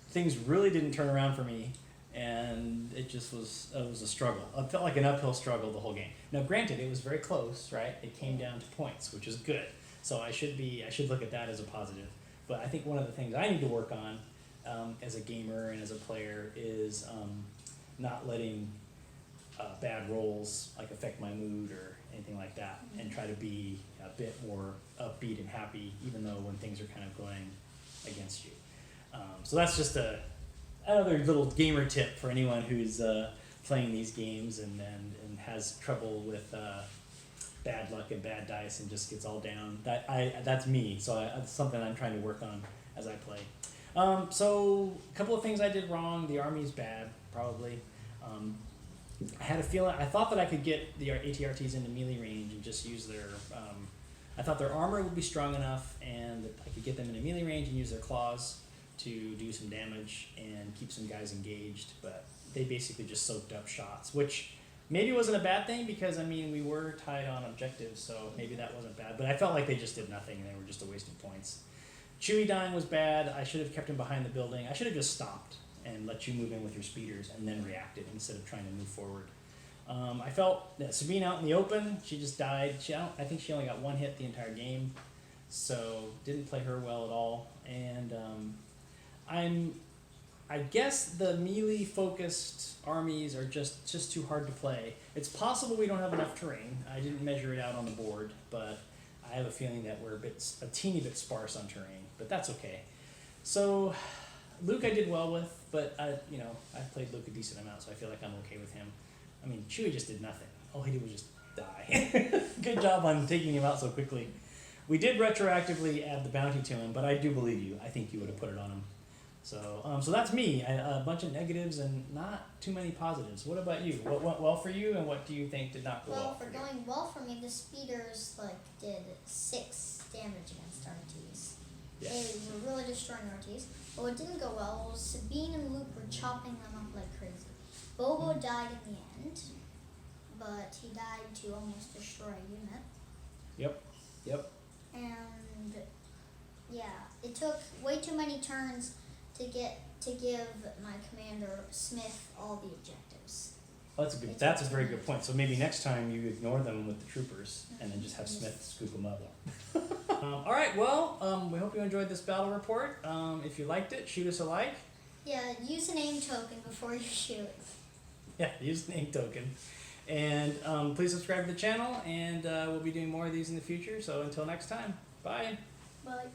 things really didn't turn around for me. And it was a struggle. It felt like an uphill struggle the whole game. Now, granted, it was very close, right? It came down to points, which is good. So I should look at that as a positive. But I think one of the things I need to work on as a gamer and as a player is not letting bad rolls affect my mood or anything like that, and try to be a bit more upbeat and happy, even though when things are kind of going against you. So that's just another little gamer tip for anyone who's playing these games and has trouble with bad luck and bad dice and just gets all down. That's me, so that's something I'm trying to work on as I play. So a couple of things I did wrong. The army's bad, probably. I had a feeling, I thought that I could get the AT-RTs into melee range and just use their, I thought their armor would be strong enough and that I could get them into melee range and use their claws to do some damage and keep some guys engaged, but they basically just soaked up shots, which maybe wasn't a bad thing because, I mean, we were tied on objectives, so maybe that wasn't bad, but I felt like they just did nothing and they were just a waste of points. Chewie dying was bad. I should have kept him behind the building. I should have just stopped and let you move in with your speeders and then reacted instead of trying to move forward. I felt that Sabine out in the open, she just died. I think she only got 1 hit the entire game, so didn't play her well at all. And I guess the melee focused armies are just too hard to play. It's possible we don't have enough terrain. I didn't measure it out on the board, but I have a feeling that we're a teeny bit sparse on terrain, but that's okay. So Luke I did well with, but I've played Luke a decent amount, so I feel like I'm okay with him. I mean, Chewie just did nothing. All he did was just die. Good job on taking him out so quickly. We did retroactively add the bounty to him, but I do believe you. I think you would have put it on him. So that's me. A bunch of negatives and not too many positives. What about you? What went well for you, and what do you think did not go well? Well, for going well for me, the speeders did 6 damage against RTs. Yeah. They were really destroying RTs. But what didn't go well was Sabine and Luke were chopping them up like crazy. Boba died in the end, but he died to almost destroy a unit. Yep. And yeah, it took way too many turns to give my Commander Smith all the objectives. Well, that's a very good point. So maybe next time you ignore them with the troopers and then just have Smith scoop them up. All right, well, we hope you enjoyed this battle report. If you liked it, shoot us a like. Yeah, use a name token before you shoot. Yeah, use the name token. And please subscribe to the channel, and we'll be doing more of these in the future. So until next time, bye. Bye.